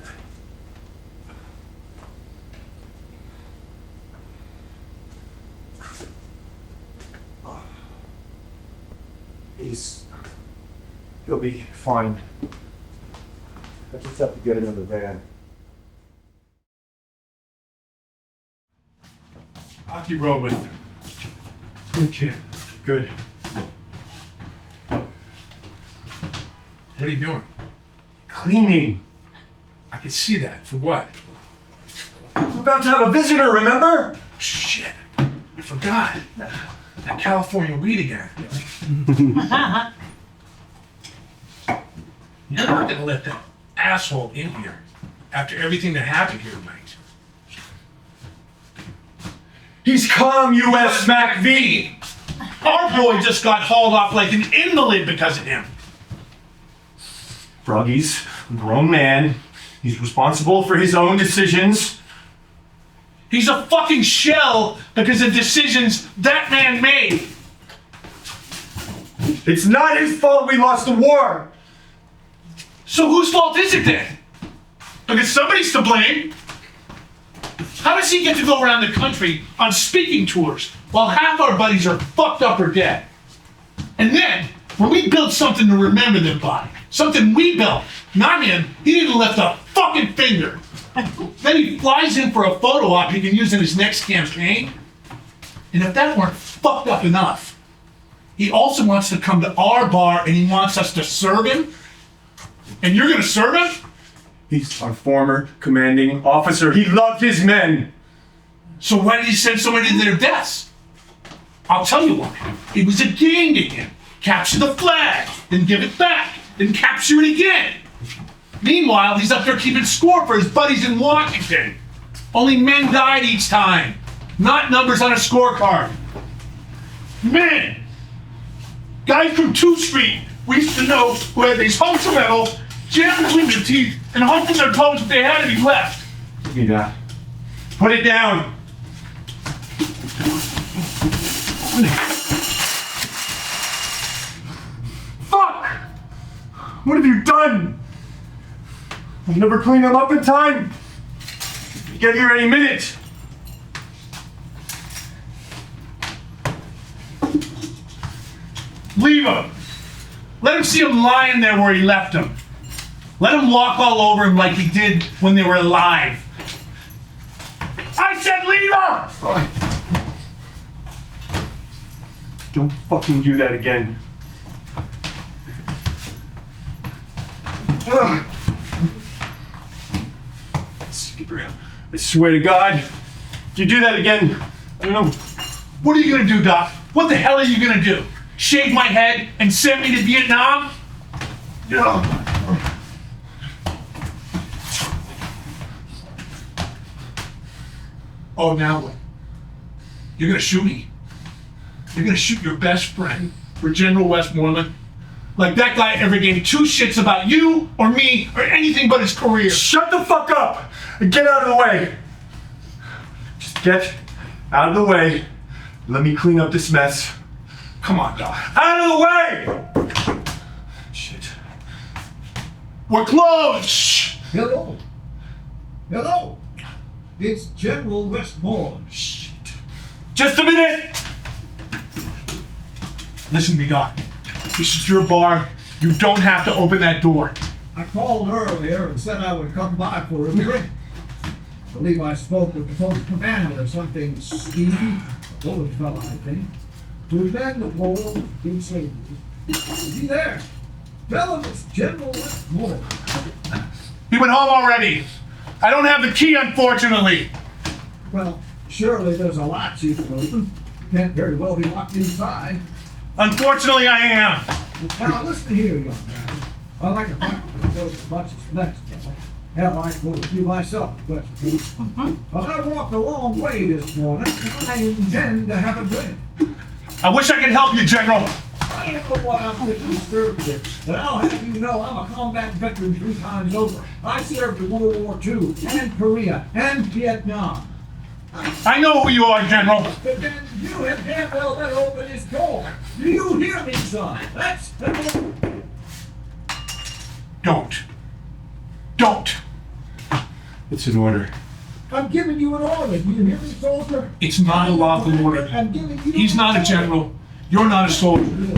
He'll be fine. I just have to get another van. I'll keep rolling with you. Good kid. Good. What are you doing? Cleaning. I can see that. For what? We're about to have a visitor, remember? Shit. I forgot. That California weed again. You're not gonna let that asshole in here after everything that happened here tonight. He's calm, U.S. MacV. Our boy just got hauled off like an invalid because of him. Froggy's a grown man. He's responsible for his own decisions. He's a fucking shell because of decisions that man made. It's not his fault we lost the war. So whose fault is it then? Because somebody's to blame. How does he get to go around the country on speaking tours while half our buddies are fucked up or dead? And then, when we build something to remember them by, something we built, not him, he didn't lift a fucking finger. Then he flies in for a photo op he can use in his next campaign. And if that weren't fucked up enough, he also wants to come to our bar and he wants us to serve him? And you're gonna serve him? He's our former commanding officer. He loved his men. So why did he send so many to their deaths? I'll tell you why. It was a game to him. Capture the flag, then give it back, then capture it again. Meanwhile, he's up there keeping score for his buddies in Washington. Only men died each time, not numbers on a scorecard. Men! Guys from 2th Street we used to know who had these hunks of metal jammed between their teeth and humping their toes if they had any left. Give me that. Put it down. Fuck! What have you done? I'll never clean them up in time. Get here any minute. Leave him. Let him see him lying there where he left him. Let him walk all over him like he did when they were alive. I said leave him! Don't fucking do that again. Ugh. Skipper, I swear to God, if you do that again, I don't know. What are you gonna do, Doc? What the hell are you gonna do? Shave my head and send me to Vietnam? Oh, now what? You're gonna shoot me? You're gonna shoot your best friend for General Westmoreland? Like that guy ever gave 2 shits about you or me or anything but his career. Shut the fuck up and get out of the way. Just get out of the way. Let me clean up this mess. Come on, Doc. Out of the way! Shit. We're closed! Shh. Hello. Hello. It's General Westmoreland. Shit. Just a minute! Listen to me, Doc. This is your bar. You don't have to open that door. I called earlier and said I would come by for a drink. I believe I spoke with the post commander of something Steve, a bullet fellow, I think, who's been the world in slavery. Is he there? Tell him it's General Westmoreland. He went home already. I don't have the key, unfortunately. Well, surely there's a latch you can open. Can't very well be locked inside. Unfortunately, I am. Now, listen here, young man. I like to fight as much as the next fellow. Hell, I go with you myself, but I walked a long way this morning, and I intend to have a drink. I wish I could help you, General. I know what I'm thinking, sir, but I'll have you know I'm a combat veteran 3 times over. I served in World War II, and Korea, and Vietnam. I know who you are, General. But then you have damn well better open his door. Do you hear me, son? That's... Don't. It's an order. I'm giving you an order. Do you hear me, soldier? It's not a lawful order. I'm giving you He's not a general. You're not a soldier. You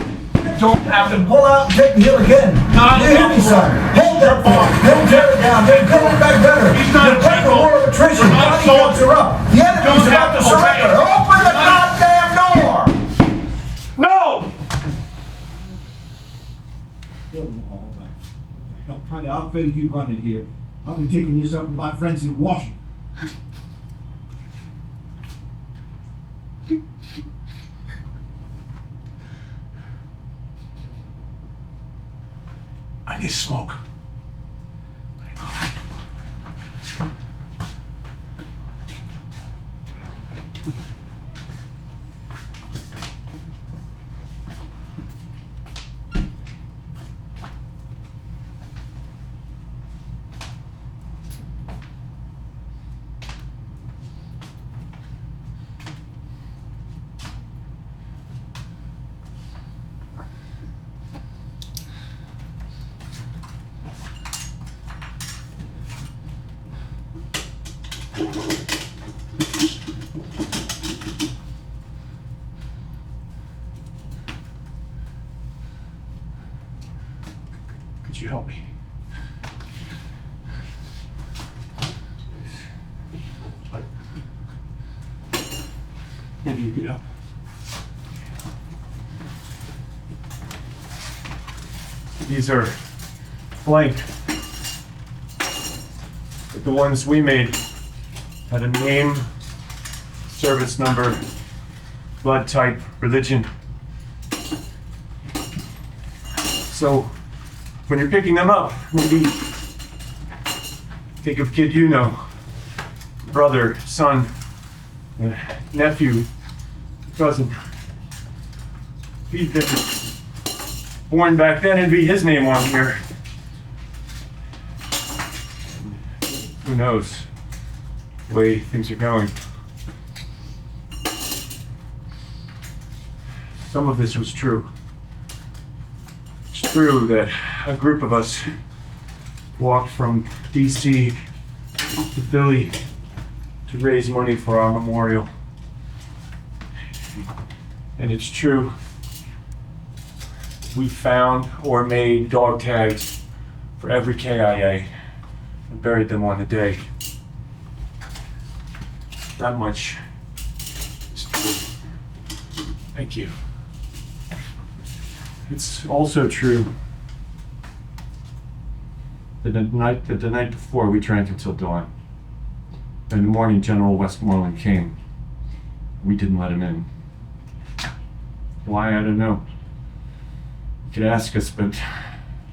don't have to pull out and take the hill again. Not you hear me, son? Hold that bar. Don't tear it down. Then come on back better. He's not a take the war of attrition. Nobody wants her up. The enemy's about to surrender. Open the goddamn door! No! What kind of outfit are you running here? I'll be taking you something to my friends in Washington. I need smoke. Could you help me? Maybe Yeah. These are blank. But the ones we made had a name, service number, blood type, religion. So when you're picking them up, maybe think of kid you know, brother, son, nephew, cousin. If he'd been born back then, it'd be his name on here. Who knows the way things are going. Some of this was true. It's true that a group of us walked from DC to Philly to raise money for our memorial. And it's true, we found or made dog tags for every KIA and buried them on the day. That much is true. Thank you. It's also true that the night before we drank until dawn. In the morning, General Westmoreland came. We didn't let him in. Why, I don't know. You could ask us, but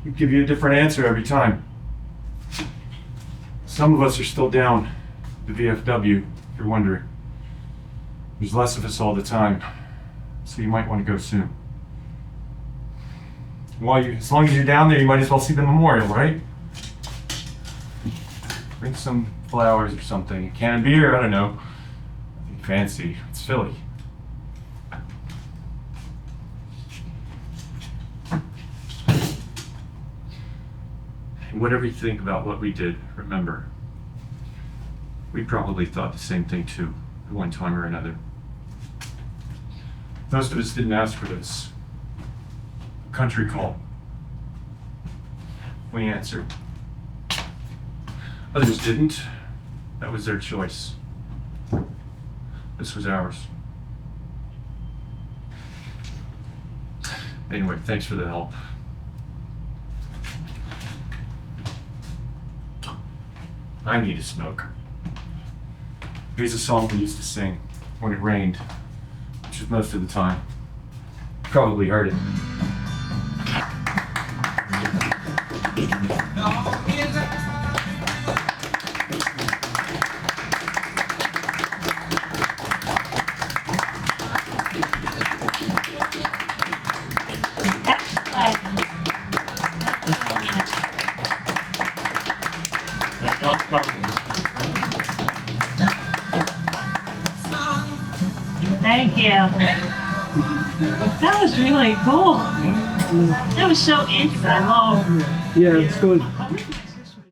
we'd give you a different answer every time. Some of us are still down the VFW, if you're wondering. There's less of us all the time, so you might want to go soon. As long as you're down there, you might as well see the memorial, right? Bring some flowers or something. A can of beer, I don't know. Nothing fancy. It's Philly. And whatever you think about what we did, remember, we probably thought the same thing too, at one time or another. Most of us didn't ask for this. A country call. We answered. Others didn't. That was their choice. This was ours. Anyway, thanks for the help. I need a smoke. Here's a song we used to sing when it rained, which is most of the time. You probably heard it. Thank you. That was really cool. That was so interesting. Yeah, it's good.